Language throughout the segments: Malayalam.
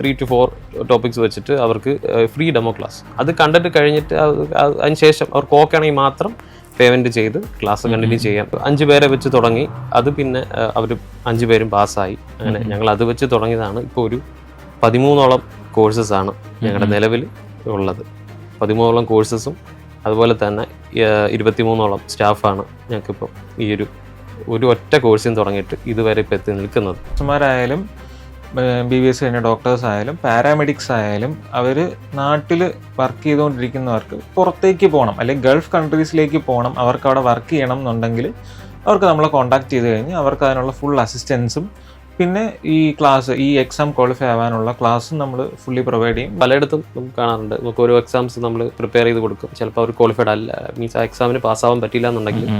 3 to 4 ടോപ്പിക്സ് വെച്ചിട്ട് അവർക്ക് ഫ്രീ ഡെമോ ക്ലാസ് അത് കണ്ടിട്ട് കഴിഞ്ഞിട്ട് അതിന് ശേഷം അവർക്ക് ഓക്കെ ആണെങ്കിൽ മാത്രം പേയ്മെൻറ്റ് ചെയ്ത് ക്ലാസ് കണ്ടിന്യൂ ചെയ്യാം. 5 പേരെ വെച്ച് തുടങ്ങി, അത് പിന്നെ അവർ 5 പേരും പാസ്സായി. അങ്ങനെ ഞങ്ങൾ അത് വെച്ച് തുടങ്ങിയതാണ്. ഇപ്പോൾ ഒരു 13ഓളം കോഴ്സസാണ് ഞങ്ങളുടെ നിലവിൽ ഉള്ളത്. 13ഓളം കോഴ്സസും അതുപോലെ തന്നെ 23ഓളം സ്റ്റാഫാണ് ഞങ്ങൾക്കിപ്പോൾ ഈ ഒരു ഒറ്റ കോഴ്സിൽ തുടങ്ങിയിട്ട് ഇതുവരെ ഇപ്പോൾ എത്തി നിൽക്കുന്നത്. ഡോക്ടർമാരായാലും BBS കഴിഞ്ഞ ഡോക്ടേഴ്സ് ആയാലും പാരാമെഡിക്സ് ആയാലും അവർ നാട്ടിൽ വർക്ക് ചെയ്തുകൊണ്ടിരിക്കുന്നവർക്ക് പുറത്തേക്ക് പോകണം, അല്ലെങ്കിൽ ഗൾഫ് കൺട്രീസിലേക്ക് പോകണം, അവർക്ക് അവിടെ വർക്ക് ചെയ്യണം എന്നുണ്ടെങ്കിൽ അവർക്ക് നമ്മളെ കോൺടാക്ട് ചെയ്ത് കഴിഞ്ഞ് അവർക്ക് അതിനുള്ള ഫുൾ അസിസ്റ്റൻസും പിന്നെ ഈ ക്ലാസ് ഈ എക്സാം ക്വാളിഫൈ ആവാനുള്ള ക്ലാസ്സും നമ്മൾ ഫുള്ളി പ്രൊവൈഡ് ചെയ്യും. പലയിടത്തും നമുക്ക് കാണാറുണ്ട്, നമുക്ക് ഓരോ എക്സാംസ് നമ്മൾ പ്രിപ്പയർ ചെയ്ത് കൊടുക്കും. ചിലപ്പോൾ അവർ ക്വാളിഫൈഡ് അല്ല, മീൻസ് ആ എക്സാമിന് പാസ്സാവാൻ പറ്റില്ല എന്നുണ്ടെങ്കിൽ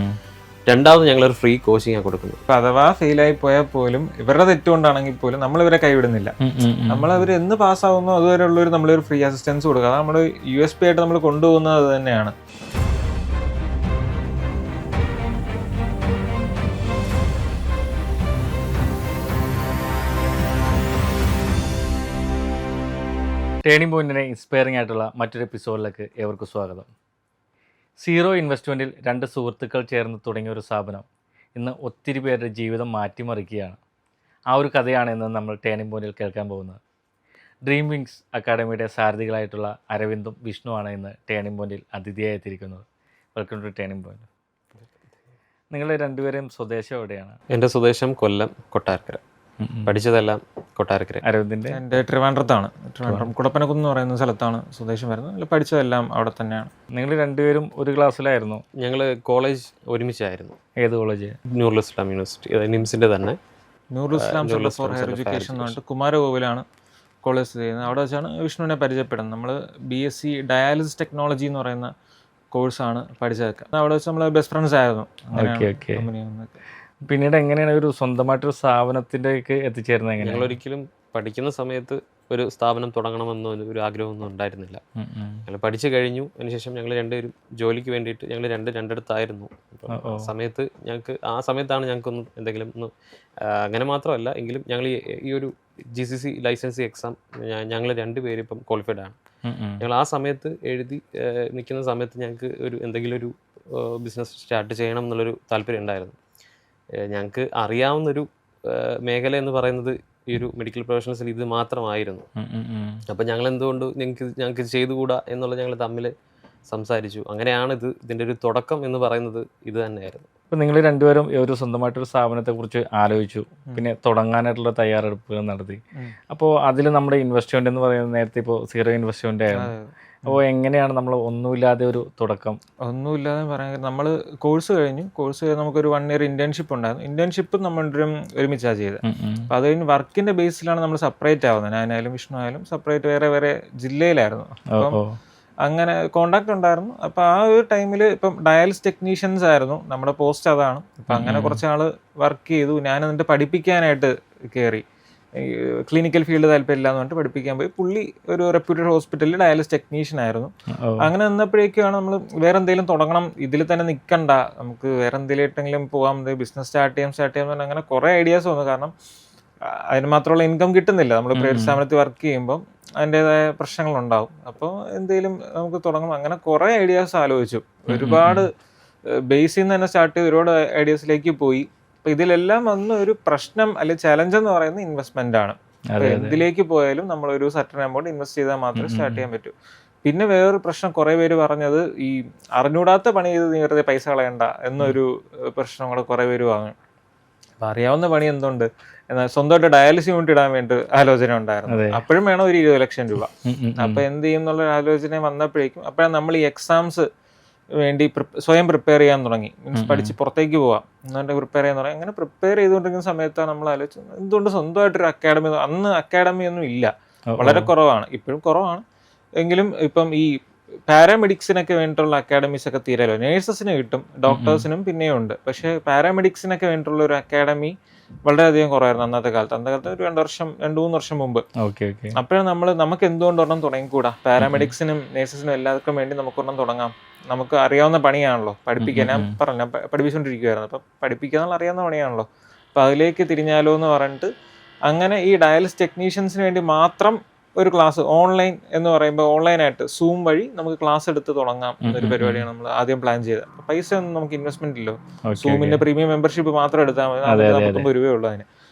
രണ്ടാമത് ഞങ്ങളൊരു ഫ്രീ കോച്ചിങ് കൊടുക്കുന്നു. അപ്പൊ അഥവാ ഫെയിലായി പോയാൽ പോലും ഇവരുടെ തെറ്റുകൊണ്ടാണെങ്കിൽ പോലും നമ്മൾ ഇവരെ കൈവിടുന്നില്ല. നമ്മളവർ എന്ന് പാസ്സാവുന്നോ അതുവരെ ഉള്ളൊരു നമ്മളൊരു ഫ്രീ അസിസ്റ്റൻസ് കൊടുക്കുക. അത് നമ്മൾ USP ആയിട്ട് നമ്മൾ കൊണ്ടുപോകുന്നത് അത് തന്നെയാണ്. ടേണിംഗ് പോയിന്റിനെ ഇൻസ്പയറിംഗ് ആയിട്ടുള്ള മറ്റൊരു എപ്പിസോഡിലേക്ക് ഏവർക്കും സ്വാഗതം. സീറോ ഇൻവെസ്റ്റ്മെൻറ്റിൽ 2 സുഹൃത്തുക്കൾ ചേർന്ന് തുടങ്ങിയ ഒരു സ്ഥാപനം ഇന്ന് ഒത്തിരി പേരുടെ ജീവിതം മാറ്റിമറിക്കുകയാണ്. ആ ഒരു കഥയാണ് ഇന്ന് നമ്മൾ ടേണിംഗ് പോയിന്റിൽ കേൾക്കാൻ പോകുന്നത്. ഡ്രീം വിങ്സ് അക്കാഡമിയുടെ സാരഥികളായിട്ടുള്ള അരവിന്ദും വിഷ്ണുവാണ് ഇന്ന് ടേണിംഗ് പോയിന്റിൽ അതിഥിയായി എത്തിയിരിക്കുന്നത്. Welcome to turning point. നിങ്ങൾ രണ്ടുപേരും സ്വദേശം എവിടെയാണ്? എൻ്റെ സ്വദേശം കൊല്ലം കൊട്ടാരക്കര, പഠിച്ചതെല്ലാം കൊട്ടാരക്കര. അരവിന്ദിൻ്റെ? എൻ്റെ ട്രിവാൻഡ്രത്താണ്. ട്രിവാൻഡ്രം കുടപ്പനക്കുന്ന് എന്ന് പറയുന്ന സ്ഥലത്താണ് സ്വദേശം വരുന്നത്. പഠിച്ചതെല്ലാം അവിടെ തന്നെയാണ്. നിങ്ങൾ രണ്ടുപേരും ഒരു ക്ലാസ്സിലായിരുന്നു? ഞങ്ങൾ കോളേജ് ഒരുമിച്ചായിരുന്നു. ഏത് കോളേജ്? നൂറുൽ ഇസ്ലാം യൂണിവേഴ്സിറ്റി, നിംസിൻ്റെ തന്നെ. നൂറുൽ ഇസ്ലാം സെന്റർ ഫോർ ഹയർ എഡ്യൂക്കേഷൻ എന്ന് പറഞ്ഞിട്ട് കുമാരകോവിലാണ് കോളേജ് സ്ഥിതി ചെയ്യുന്നത്. അവിടെ വെച്ചാണ് വിഷ്ണുവിനെ പരിചയപ്പെടുന്നത്. നമ്മൾ BSc ഡയാലിസിസ് ടെക്നോളജി എന്ന് പറയുന്ന കോഴ്സാണ് പഠിച്ചതൊക്കെ. അവിടെ വെച്ച് നമ്മൾ ബെസ്റ്റ് ഫ്രണ്ട്സ് ആയിരുന്നു. പിന്നീട് എങ്ങനെയാണ് ഒരു സ്വന്തമായിട്ടൊരു സ്ഥാപനത്തിലേക്ക് എത്തിച്ചേരുന്നത്? എങ്ങനെ? ഞങ്ങൾ ഒരിക്കലും പഠിക്കുന്ന സമയത്ത് ഒരു സ്ഥാപനം തുടങ്ങണമെന്നോ ഒരു ആഗ്രഹമൊന്നും ഉണ്ടായിരുന്നില്ല. ഞങ്ങൾ പഠിച്ചു കഴിഞ്ഞു. അതിനുശേഷം ഞങ്ങൾ രണ്ടുപേരും ജോലിക്ക് വേണ്ടിയിട്ട് ഞങ്ങൾ രണ്ടിടത്തായിരുന്നു. സമയത്ത് ആ സമയത്താണ് ഞങ്ങൾക്കൊന്ന് എന്തെങ്കിലും ഒന്ന്, അങ്ങനെ മാത്രമല്ല എങ്കിലും ഞങ്ങൾ ഈ ഒരു GCC ലൈസൻസി എക്സാം ഞങ്ങൾ 2 പേരും ഇപ്പം ക്വാളിഫൈഡ് ആണ്. ഞങ്ങൾ ആ സമയത്ത് എഴുതി നിൽക്കുന്ന സമയത്ത് ഞങ്ങൾക്ക് എന്തെങ്കിലും ഒരു ബിസിനസ് സ്റ്റാർട്ട് ചെയ്യണം എന്നുള്ളൊരു താല്പര്യം ഉണ്ടായിരുന്നു. ഞങ്ങൾക്ക് അറിയാവുന്നൊരു മേഖല എന്ന് പറയുന്നത് ഈ ഒരു മെഡിക്കൽ പ്രൊഫഷണൽസിൽ ഇത് മാത്രമായിരുന്നു. അപ്പം ഞങ്ങൾ എന്തുകൊണ്ട് ഞങ്ങൾക്ക് ചെയ്തുകൂടാ എന്നുള്ളത് ഞങ്ങൾ തമ്മിൽ സംസാരിച്ചു. അങ്ങനെയാണ് ഇതിൻ്റെ ഒരു തുടക്കം എന്ന് പറയുന്നത് ഇത് തന്നെയായിരുന്നു. ഇപ്പം നിങ്ങൾ രണ്ടുപേരും ഒരു സ്വന്തമായിട്ടൊരു സ്ഥാപനത്തെക്കുറിച്ച് ആലോചിച്ചു, പിന്നെ തുടങ്ങാനായിട്ടുള്ള തയ്യാറെടുപ്പുകൾ നടത്തി. അപ്പോൾ അതിൽ നമ്മുടെ ഇൻവെസ്റ്റ്മെൻ്റ് എന്ന് പറയുന്നത് നേരത്തെ ഇപ്പോൾ സീറോ ഇൻവെസ്റ്റ്മെൻ്റ് ആയിരുന്നു. അപ്പോൾ എങ്ങനെയാണ് നമ്മൾ ഒന്നുമില്ലാതെ ഒരു തുടക്കം? ഒന്നുമില്ലാതെ പറയാൻ നമ്മൾ കോഴ്സ് കഴിഞ്ഞു. നമുക്കൊരു 1 year ഇന്റേൺഷിപ്പ് ഉണ്ടായിരുന്നു. ഇന്റേൺഷിപ്പ് നമ്മൾ ഒരുമിച്ചാണ് ചെയ്തത്. അപ്പോൾ അത് കഴിഞ്ഞ് വർക്കിന്റെ ബേസിലാണ് നമ്മൾ സെപ്പറേറ്റ് ആവുന്നത്. ഞാനായാലും വിഷ്ണു ആയാലും സെപ്പറേറ്റ് വേറെ ജില്ലയിലായിരുന്നു. അപ്പം അങ്ങനെ കോണ്ടാക്ട് ഉണ്ടായിരുന്നു. അപ്പോൾ ആ ഒരു ടൈമിൽ ഇപ്പം ഡയാലിസ് ടെക്നീഷ്യൻസ് ആയിരുന്നു നമ്മുടെ പോസ്റ്റ്, അതാണ്. അപ്പം അങ്ങനെ കുറച്ച് നാൾ വർക്ക് ചെയ്തു. ഞാൻ എന്നിട്ട് പഠിപ്പിക്കാനായിട്ട് കയറി. ക്ലിനിക്കൽ ഫീൽഡ് താല്പര്യമില്ല എന്ന് പറഞ്ഞിട്ട് പഠിപ്പിക്കാൻ പോയി. പുള്ളി ഒരു റെപ്യൂട്ടഡ് ഹോസ്പിറ്റലിൽ ഡയാലിസിസ് ടെക്നീഷ്യൻ ആയിരുന്നു. അങ്ങനെ നിന്നപ്പോഴേക്കാണ് നമ്മൾ വേറെ എന്തെങ്കിലും തുടങ്ങണം, ഇതിൽ തന്നെ നിൽക്കണ്ട, നമുക്ക് വേറെ എന്തെങ്കിലും പോകാം, ബിസിനസ് സ്റ്റാർട്ട് ചെയ്യാം എന്ന് അങ്ങനെ കുറേ ഐഡിയാസ് വന്നു. കാരണം അതിന് മാത്രമുള്ള ഇൻകം കിട്ടുന്നില്ല. നമ്മൾ പ്രൈവറ്റ് സ്ഥാപനത്തിൽ വർക്ക് ചെയ്യുമ്പം അതിൻ്റെതായ പ്രശ്നങ്ങളുണ്ടാവും. അപ്പോൾ എന്തെങ്കിലും നമുക്ക് തുടങ്ങണം. അങ്ങനെ കുറേ ഐഡിയാസ് ആലോചിച്ചു. ഒരുപാട് ബേസിൽ നിന്ന് തന്നെ സ്റ്റാർട്ട് ചെയ്ത് ഒരുപാട് ഐഡിയാസിലേക്ക് പോയി. അപ്പോൾ ഇതിലെല്ലാം വന്ന ഒരു പ്രശ്നം അല്ലെങ്കിൽ ചലഞ്ച് എന്ന് പറയുന്നത് ഇൻവെസ്റ്റ്മെന്റ് ആണ്. എന്തിലേക്ക് പോയാലും നമ്മളൊരു സർട്ടൻ എമൗണ്ട് ഇൻവെസ്റ്റ് ചെയ്താൽ മാത്രമേ സ്റ്റാർട്ട് ചെയ്യാൻ പറ്റൂ. പിന്നെ വേറൊരു പ്രശ്നം കുറേ പേര് പറഞ്ഞത്, ഈ അറിഞ്ഞൂടാത്ത പണി ചെയ്ത് നീ വെറുതെ പൈസ കളയണ്ട എന്നൊരു പ്രശ്നം കൂടെ കുറേ പേര് പറഞ്ഞു. അപ്പം അറിയാവുന്ന പണി എന്തുണ്ട്, എന്നാൽ സ്വന്തമായിട്ട് ഡയാലിസിസ് യൂണിറ്റ് ഇടാൻ വേണ്ടി ആലോചന ഉണ്ടായിരുന്നു. അപ്പോഴും വേണം ഒരു 20 ലക്ഷം രൂപ. അപ്പം എന്ത് ചെയ്യും എന്നുള്ള ആലോചന വന്നപ്പോഴേക്കും അപ്പോഴാണ് നമ്മൾ ഈ എക്സാംസ് വേണ്ടി സ്വയം പ്രിപ്പയർ ചെയ്യാൻ തുടങ്ങി. മീൻസ് പഠിച്ച് പുറത്തേക്ക് പോവാം എന്നുകൊണ്ട് പ്രിപ്പയർ ചെയ്യാൻ തുടങ്ങി. അങ്ങനെ പ്രിപ്പയർ ചെയ്തുകൊണ്ടിരിക്കുന്ന സമയത്താണ് നമ്മൾ ആലോചിച്ചത് എന്തുകൊണ്ട് സ്വന്തമായിട്ടൊരു അക്കാഡമി. അന്ന് അക്കാഡമി ഒന്നും ഇല്ല, വളരെ കുറവാണ്, ഇപ്പോഴും കുറവാണ്. എങ്കിലും ഇപ്പം ഈ പാരാമെഡിക്സിനൊക്കെ വേണ്ടിയിട്ടുള്ള അക്കാഡമീസ് ഒക്കെ തീരല്ലോ. നേഴ്സസിന് കിട്ടും, ഡോക്ടേഴ്സിനും പിന്നെയും ഉണ്ട്. പക്ഷേ പാരാമെഡിക്സിനൊക്കെ വേണ്ടിയിട്ടുള്ള ഒരു അക്കാഡമി വളരെയധികം കുറവായിരുന്നു അന്നത്തെ കാലത്ത്. ഒരു 2-3 വർഷം മുമ്പ്. അപ്പോഴാണ് നമുക്ക് എന്തുകൊണ്ട് ഒരെണ്ണം തുടങ്ങിക്കൂടാ, പാരാമെഡിക്സിനും നേഴ്സസിനും എല്ലാവർക്കും വേണ്ടി നമുക്കൊരെണ്ണം തുടങ്ങാം, നമുക്ക് അറിയാവുന്ന പണിയാണല്ലോ പഠിപ്പിക്കാൻ. ഞാൻ പഠിപ്പിച്ചുകൊണ്ടിരിക്കുവായിരുന്നു. അപ്പം പഠിപ്പിക്കാന്നുള്ള അറിയാവുന്ന പണിയാണല്ലോ, അപ്പം അതിലേക്ക് തിരിഞ്ഞാലോ എന്ന് പറഞ്ഞിട്ട് അങ്ങനെ ഈ ഡയാലിസിസ് ടെക്നീഷ്യൻസിന് വേണ്ടി മാത്രം ഒരു ക്ലാസ് ഓൺലൈൻ എന്ന് പറയുമ്പോൾ ഓൺലൈനായിട്ട് സൂം വഴി നമുക്ക് ക്ലാസ് എടുത്ത് തുടങ്ങാം എന്നൊരു പരിപാടിയാണ് നമ്മൾ ആദ്യം പ്ലാൻ ചെയ്തത്. പൈസ ഒന്നും നമുക്ക് ഇൻവെസ്റ്റ്മെന്റ് ഇല്ലോ, സൂമിന്റെ പ്രീമിയം മെമ്പർഷിപ്പ് മാത്രം എടുത്താൽ മതി, 49 രൂപയുള്ളൂ അതിന്.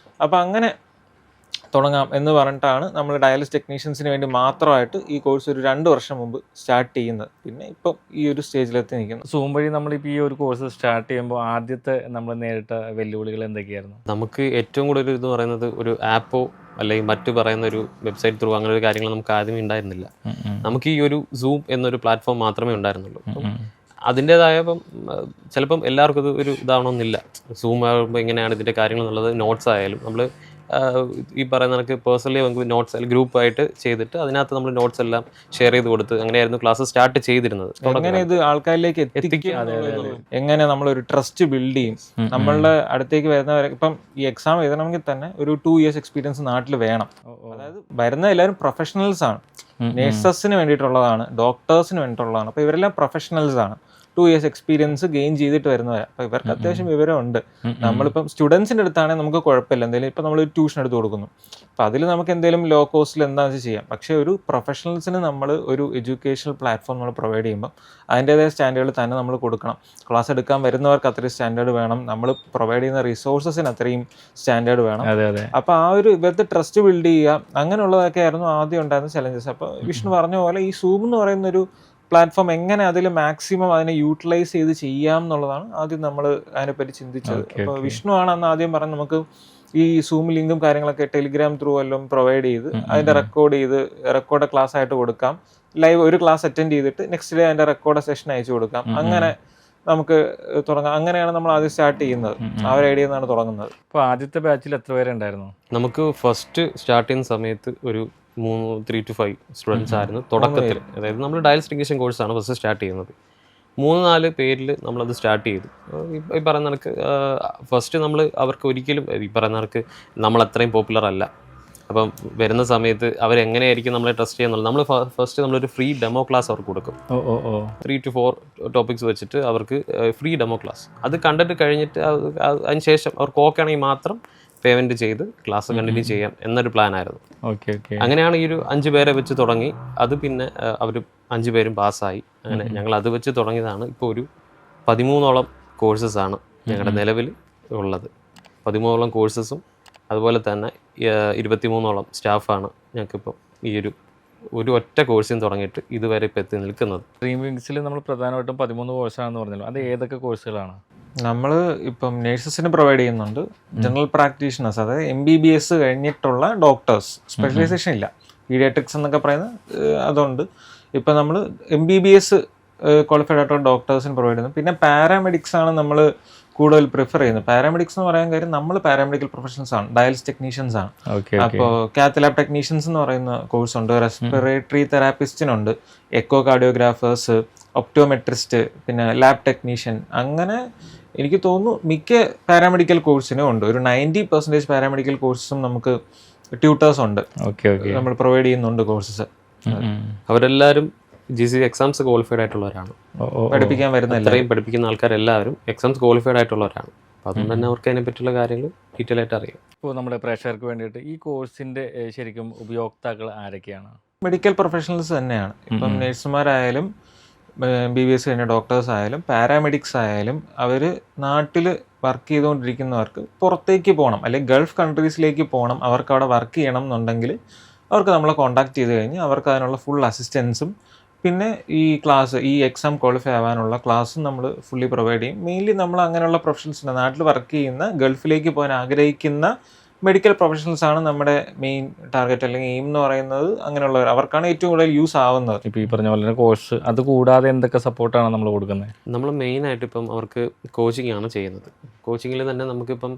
അപ്പൊ അങ്ങനെ തുടങ്ങാം എന്ന് പറഞ്ഞിട്ടാണ് നമ്മൾ ഡയാലിസിസ് ടെക്നീഷ്യൻസിന് വേണ്ടി മാത്രമായിട്ട് ഈ കോഴ്സ് ഒരു 2 വർഷം മുമ്പ് സ്റ്റാർട്ട് ചെയ്യുന്നത്. പിന്നെ ഇപ്പം ഈ ഒരു സ്റ്റേജിലെത്തി നിൽക്കുന്നു. സൂം വഴി നമ്മളിപ്പോൾ ഈ ഒരു കോഴ്സ് സ്റ്റാർട്ട് ചെയ്യുമ്പോൾ ആദ്യത്തെ നമ്മൾ നേരിട്ട വെല്ലുവിളികൾ എന്തൊക്കെയായിരുന്നു? നമുക്ക് ഏറ്റവും കൂടുതൽ ഇത് പറയുന്നത് ഒരു ആപ്പോ അല്ലെങ്കിൽ മറ്റു പറയുന്ന ഒരു വെബ്സൈറ്റ് ത്രൂ അങ്ങനെ ഒരു കാര്യങ്ങൾ നമുക്ക് ആദ്യമേ ഉണ്ടായിരുന്നില്ല. നമുക്ക് ഈ ഒരു സൂം എന്നൊരു പ്ലാറ്റ്ഫോം മാത്രമേ ഉണ്ടായിരുന്നുള്ളൂ. അതിൻ്റെതായ ചിലപ്പം എല്ലാവർക്കും ഇത് ഒരു ഇതാവണമെന്നില്ല. സൂം ആകുമ്പോൾ എങ്ങനെയാണ് ഇതിൻ്റെ കാര്യങ്ങൾ എന്നുള്ളത് നോട്ട്സ് ആയാലും നമ്മൾ ഈ പറയുന്ന കണക്ക് പേഴ്സണലി നമുക്ക് നോട്ട്സ് ഗ്രൂപ്പായിട്ട് ചെയ്തിട്ട് അതിനകത്ത് നമ്മൾ നോട്ട്സ് എല്ലാം ഷെയർ ചെയ്ത് കൊടുത്ത് അങ്ങനെയായിരുന്നു ക്ലാസ് സ്റ്റാർട്ട് ചെയ്തിരുന്നത്. എങ്ങനെ ഇത് ആൾക്കാരിലേക്ക് എത്തിക്കുക, എങ്ങനെ നമ്മളൊരു ട്രസ്റ്റ് ബിൽഡ് ചെയ്യും, നമ്മളുടെ അടുത്തേക്ക് വരുന്നവരെ. ഇപ്പം ഈ എക്സാം എഴുതണമെങ്കിൽ തന്നെ ഒരു 2 years എക്സ്പീരിയൻസ് നാട്ടിൽ വേണം. അതായത് വരുന്ന എല്ലാവരും പ്രൊഫഷണൽസ് ആണ്, നേഴ്സസിന് വേണ്ടിയിട്ടുള്ളതാണ്, ഡോക്ടേഴ്സിന് വേണ്ടിയിട്ടുള്ളതാണ്. അപ്പോൾ ഇവരെല്ലാം പ്രൊഫഷണൽസ് ആണ്, 2 years എക്സ്പീരിയൻസ് ഗെയിൻ ചെയ്തിട്ട് വരുന്നവരാണ്. അപ്പോൾ ഇവർക്ക് അത്യാവശ്യം വിവരമുണ്ട്. നമ്മളിപ്പം സ്റ്റുഡൻസിൻ്റെ അടുത്താണെങ്കിൽ നമുക്ക് കുഴപ്പമില്ല, എന്തെങ്കിലും ഇപ്പം നമ്മൾ ട്യൂഷൻ എടുത്ത് കൊടുക്കുന്നു, അപ്പം അതിൽ നമുക്ക് എന്തെങ്കിലും ലോ കോസ്റ്റിൽ എന്താണെന്ന് ചെയ്യാം. പക്ഷേ ഒരു പ്രൊഫഷണൽസിന് നമ്മൾ ഒരു എഡ്യൂക്കേഷണൽ പ്ലാറ്റ്ഫോം നമ്മൾ പ്രൊവൈഡ് ചെയ്യുമ്പോൾ അതിൻ്റേതായ സ്റ്റാൻഡേർഡ് തന്നെ നമ്മൾ കൊടുക്കണം. ക്ലാസ് എടുക്കാൻ വരുന്നവർക്ക് അത്രയും സ്റ്റാൻഡേർഡ് വേണം, നമ്മൾ പ്രൊവൈഡ് ചെയ്യുന്ന റിസോഴ്സസിന് അത്രയും സ്റ്റാൻഡേർഡ് വേണം. അപ്പോൾ ആ ഒരു ഇവരുടെ ട്രസ്റ്റ് ബിൽഡ് ചെയ്യുക, അങ്ങനെയുള്ളതൊക്കെ ആയിരുന്നു ആദ്യം ഉണ്ടായിരുന്ന ചലഞ്ചസ്. അപ്പോൾ വിഷ്ണു പറഞ്ഞ പോലെ ഈ സൂം എന്ന് പറയുന്നൊരു പ്ലാറ്റ്ഫോം എങ്ങനെ അതിൽ മാക്സിമം അതിനെ യൂട്ടിലൈസ് ചെയ്ത് ചെയ്യാം എന്നുള്ളതാണ് ആദ്യം നമ്മൾ അതിനെപ്പറ്റി ചിന്തിച്ചത്. അപ്പോൾ വിഷ്ണു ആണ് അന്ന് ആദ്യം പറഞ്ഞ് നമുക്ക് ഈ സൂം ലിങ്കും കാര്യങ്ങളൊക്കെ ടെലിഗ്രാം ത്രൂ എല്ലാം പ്രൊവൈഡ് ചെയ്ത് അതിൻ്റെ റെക്കോർഡ് ക്ലാസ് ആയിട്ട് കൊടുക്കാം. ലൈവ് ഒരു ക്ലാസ് അറ്റൻഡ് ചെയ്തിട്ട് നെക്സ്റ്റ് ഡേ അതിൻ്റെ റെക്കോർഡ് സെഷൻ അയച്ചു കൊടുക്കാം. അങ്ങനെ നമുക്ക് തുടങ്ങാം. അങ്ങനെയാണ് നമ്മൾ ആദ്യം സ്റ്റാർട്ട് ചെയ്യുന്നത്. ആ ഒരു ഐഡിയ നിന്നാണ് തുടങ്ങുന്നത്. അപ്പോൾ ആദ്യത്തെ ബാച്ചിൽ എത്ര പേരുണ്ടായിരുന്നു? നമുക്ക് ഫസ്റ്റ് സ്റ്റാർട്ട് ചെയ്യുന്ന സമയത്ത് ഒരു 3 to 5 സ്റ്റുഡൻസ് ആയിരുന്നു തുടക്കത്തിൽ. അതായത് നമ്മൾ ഡയാലിസിസ് ടെക്നീഷ്യൻ കോഴ്സാണ് ഫസ്റ്റ് സ്റ്റാർട്ട് ചെയ്യുന്നത്. 3-4 പേരിൽ നമ്മളത് സ്റ്റാർട്ട് ചെയ്തു. ഈ പറയുന്ന കണക്ക് ഫസ്റ്റ് നമ്മൾ അവർക്ക് ഒരിക്കലും ഈ പറയുന്ന കണക്ക് നമ്മൾ അത്രയും പോപ്പുലർ അല്ല. അപ്പം വരുന്ന സമയത്ത് അവരെങ്ങനെയായിരിക്കും നമ്മളെ ട്രസ്റ്റ് ചെയ്യുന്നുള്ളത്. നമ്മൾ ഫസ്റ്റ് നമ്മളൊരു ഫ്രീ ഡെമോ ക്ലാസ് അവർക്ക് കൊടുക്കും. 3 to 4 ടോപ്പിക്സ് വെച്ചിട്ട് അവർക്ക് ഫ്രീ ഡെമോ ക്ലാസ്. അത് കണ്ടിട്ട് കഴിഞ്ഞിട്ട് അതിന് ശേഷം അവർക്ക് ഓക്കെ ആണെങ്കിൽ മാത്രം പേയ്മെന്റ് ചെയ്ത് ക്ലാസ് കണ്ടിന്യൂ ചെയ്യാം എന്നൊരു പ്ലാൻ ആയിരുന്നു. അങ്ങനെയാണ് ഈ ഒരു 5 പേരെ വെച്ച് തുടങ്ങി. അത് പിന്നെ അവർ 5 പേരും പാസ്സായി. അങ്ങനെ ഞങ്ങൾ അത് വെച്ച് തുടങ്ങിയതാണ്. ഇപ്പോൾ ഒരു 13ഓളം കോഴ്സസ് ആണ് ഞങ്ങളുടെ നിലവിൽ ഉള്ളത്. 13ഓളം കോഴ്സസും അതുപോലെ തന്നെ 23ഓളം സ്റ്റാഫാണ് ഞങ്ങൾക്കിപ്പോൾ ഈ ഒരു ഒറ്റ കോഴ്സിന് തുടങ്ങിയിട്ട് ഇതുവരെ ഇപ്പോൾ എത്തി നിൽക്കുന്നത്. ഡ്രീം വിങ്സിൽ നമ്മൾ പ്രധാനമായിട്ടും 13 കോഴ്സാണെന്ന് പറഞ്ഞല്ലോ. അത് ഏതൊക്കെ കോഴ്സുകളാണ്? നമ്മൾ ഇപ്പം നേഴ്സസിന് പ്രൊവൈഡ് ചെയ്യുന്നുണ്ട്, ജനറൽ പ്രാക്ടീഷണേഴ്സ്, അതായത് MBBS കഴിഞ്ഞിട്ടുള്ള ഡോക്ടേഴ്സ്, സ്പെഷ്യലൈസേഷൻ ഇല്ല, പീഡിയാട്രിക്സ് എന്നൊക്കെ പറയുന്നത് അതുണ്ട്. ഇപ്പം നമ്മൾ MBBS ക്വാളിഫൈഡ് ആയിട്ടുള്ള ഡോക്ടേഴ്സിന് പ്രൊവൈഡ് ചെയ്യുന്നു. പിന്നെ പാരാമെഡിക്സ് ആണ് നമ്മൾ കൂടുതൽ പ്രിഫർ ചെയ്യുന്നത്. പാരാമെഡിക്സ് എന്ന് പറയാൻ കാര്യം നമ്മൾ പാരാമെഡിക്കൽ പ്രൊഫഷണൽസ് ആണ്, ഡയാലിസിസ് ടെക്നീഷ്യൻസ് ആണ്. അപ്പോൾ കാത്ത് ലാബ് ടെക്നീഷ്യൻസ് എന്ന് പറയുന്ന കോഴ്സ് ഉണ്ട്, റെസ്പിറേറ്ററി തെറാപ്പിസ്റ്റിനുണ്ട്, എക്കോ കാർഡിയോഗ്രാഫേഴ്സ്, ഒപ്റ്റോമെട്രിസ്റ്റ്, പിന്നെ ലാബ് ടെക്നീഷ്യൻ. അങ്ങനെ എനിക്ക് തോന്നുന്നു മിക്ക പാരാമെഡിക്കൽ കോഴ്സിനും ഉണ്ട്. ഒരു 90% പാരാമെഡിക്കൽ കോഴ്സും നമുക്ക് ട്യൂട്ടേഴ്സ് ഉണ്ട്, നമ്മൾ പ്രൊവൈഡ് ചെയ്യുന്നുണ്ട് കോഴ്സസ്. അവരെല്ലാവരും GC എക്സാംസ് ക്വാളിഫൈഡ് ആയിട്ടുള്ളവരാണ്. പഠിപ്പിക്കാൻ വരുന്ന എല്ലാവരും പഠിപ്പിക്കുന്ന ആൾക്കാരെല്ലാവരും എക്സാംസ് ക്വാളിഫൈഡ് ആയിട്ടുള്ളവരാണ്. അപ്പോൾ അതുകൊണ്ട് തന്നെ അവർക്ക് അതിനെ പറ്റിയുള്ള കാര്യങ്ങൾ ഡീറ്റെയിൽ ആയിട്ട് അറിയാം. ഇപ്പോൾ നമ്മുടെ പ്രേക്ഷകർക്ക് വേണ്ടിയിട്ട് ഈ കോഴ്സിൻ്റെ ശരിക്കും ഉപയോക്താക്കൾ ആരൊക്കെയാണ്? മെഡിക്കൽ പ്രൊഫഷണൽസ് തന്നെയാണ്. ഇപ്പം നഴ്സുമാരായാലും MBBS കഴിഞ്ഞ ഡോക്ടേഴ്സ് ആയാലും പാരാമെഡിക്സ് ആയാലും അവർ നാട്ടിൽ വർക്ക് ചെയ്തുകൊണ്ടിരിക്കുന്നവർക്ക് പുറത്തേക്ക് പോകണം, അല്ലെങ്കിൽ ഗൾഫ് കൺട്രീസിലേക്ക് പോകണം, അവർക്ക് അവിടെ വർക്ക് ചെയ്യണം എന്നുണ്ടെങ്കിൽ അവർക്ക് നമ്മളെ കോൺടാക്ട് ചെയ്ത് കഴിഞ്ഞ് അവർക്ക് അതിനുള്ള ഫുൾ അസിസ്റ്റൻസും പിന്നെ ഈ ക്ലാസ്, ഈ എക്സാം ക്വാളിഫൈ ആവാനുള്ള ക്ലാസ്സും നമ്മൾ ഫുള്ളി പ്രൊവൈഡ് ചെയ്യും. മെയിൻലി നമ്മൾ അങ്ങനെയുള്ള പ്രൊഫഷണൽസിന്, നാട്ടിൽ വർക്ക് ചെയ്യുന്ന ഗൾഫിലേക്ക് പോകാൻ ആഗ്രഹിക്കുന്ന മെഡിക്കൽ പ്രൊഫഷണൽസ് ആണ് നമ്മുടെ മെയിൻ ടാർഗറ്റ് അല്ലെങ്കിൽ എയിം എന്ന് പറയുന്നത്. അങ്ങനെയുള്ളവർ, അവർക്കാണ് ഏറ്റവും കൂടുതൽ യൂസ് ആവുന്നത്. ഇപ്പോൾ ഈ പറഞ്ഞ പോലെ കോഴ്സ് അത് കൂടാതെ എന്തൊക്കെ സപ്പോർട്ടാണ് നമ്മൾ കൊടുക്കുന്നത്? നമ്മൾ മെയിനായിട്ട് ഇപ്പം അവർക്ക് കോച്ചിങ് ആണ് ചെയ്യുന്നത്. കോച്ചിങ്ങിൽ തന്നെ നമുക്കിപ്പം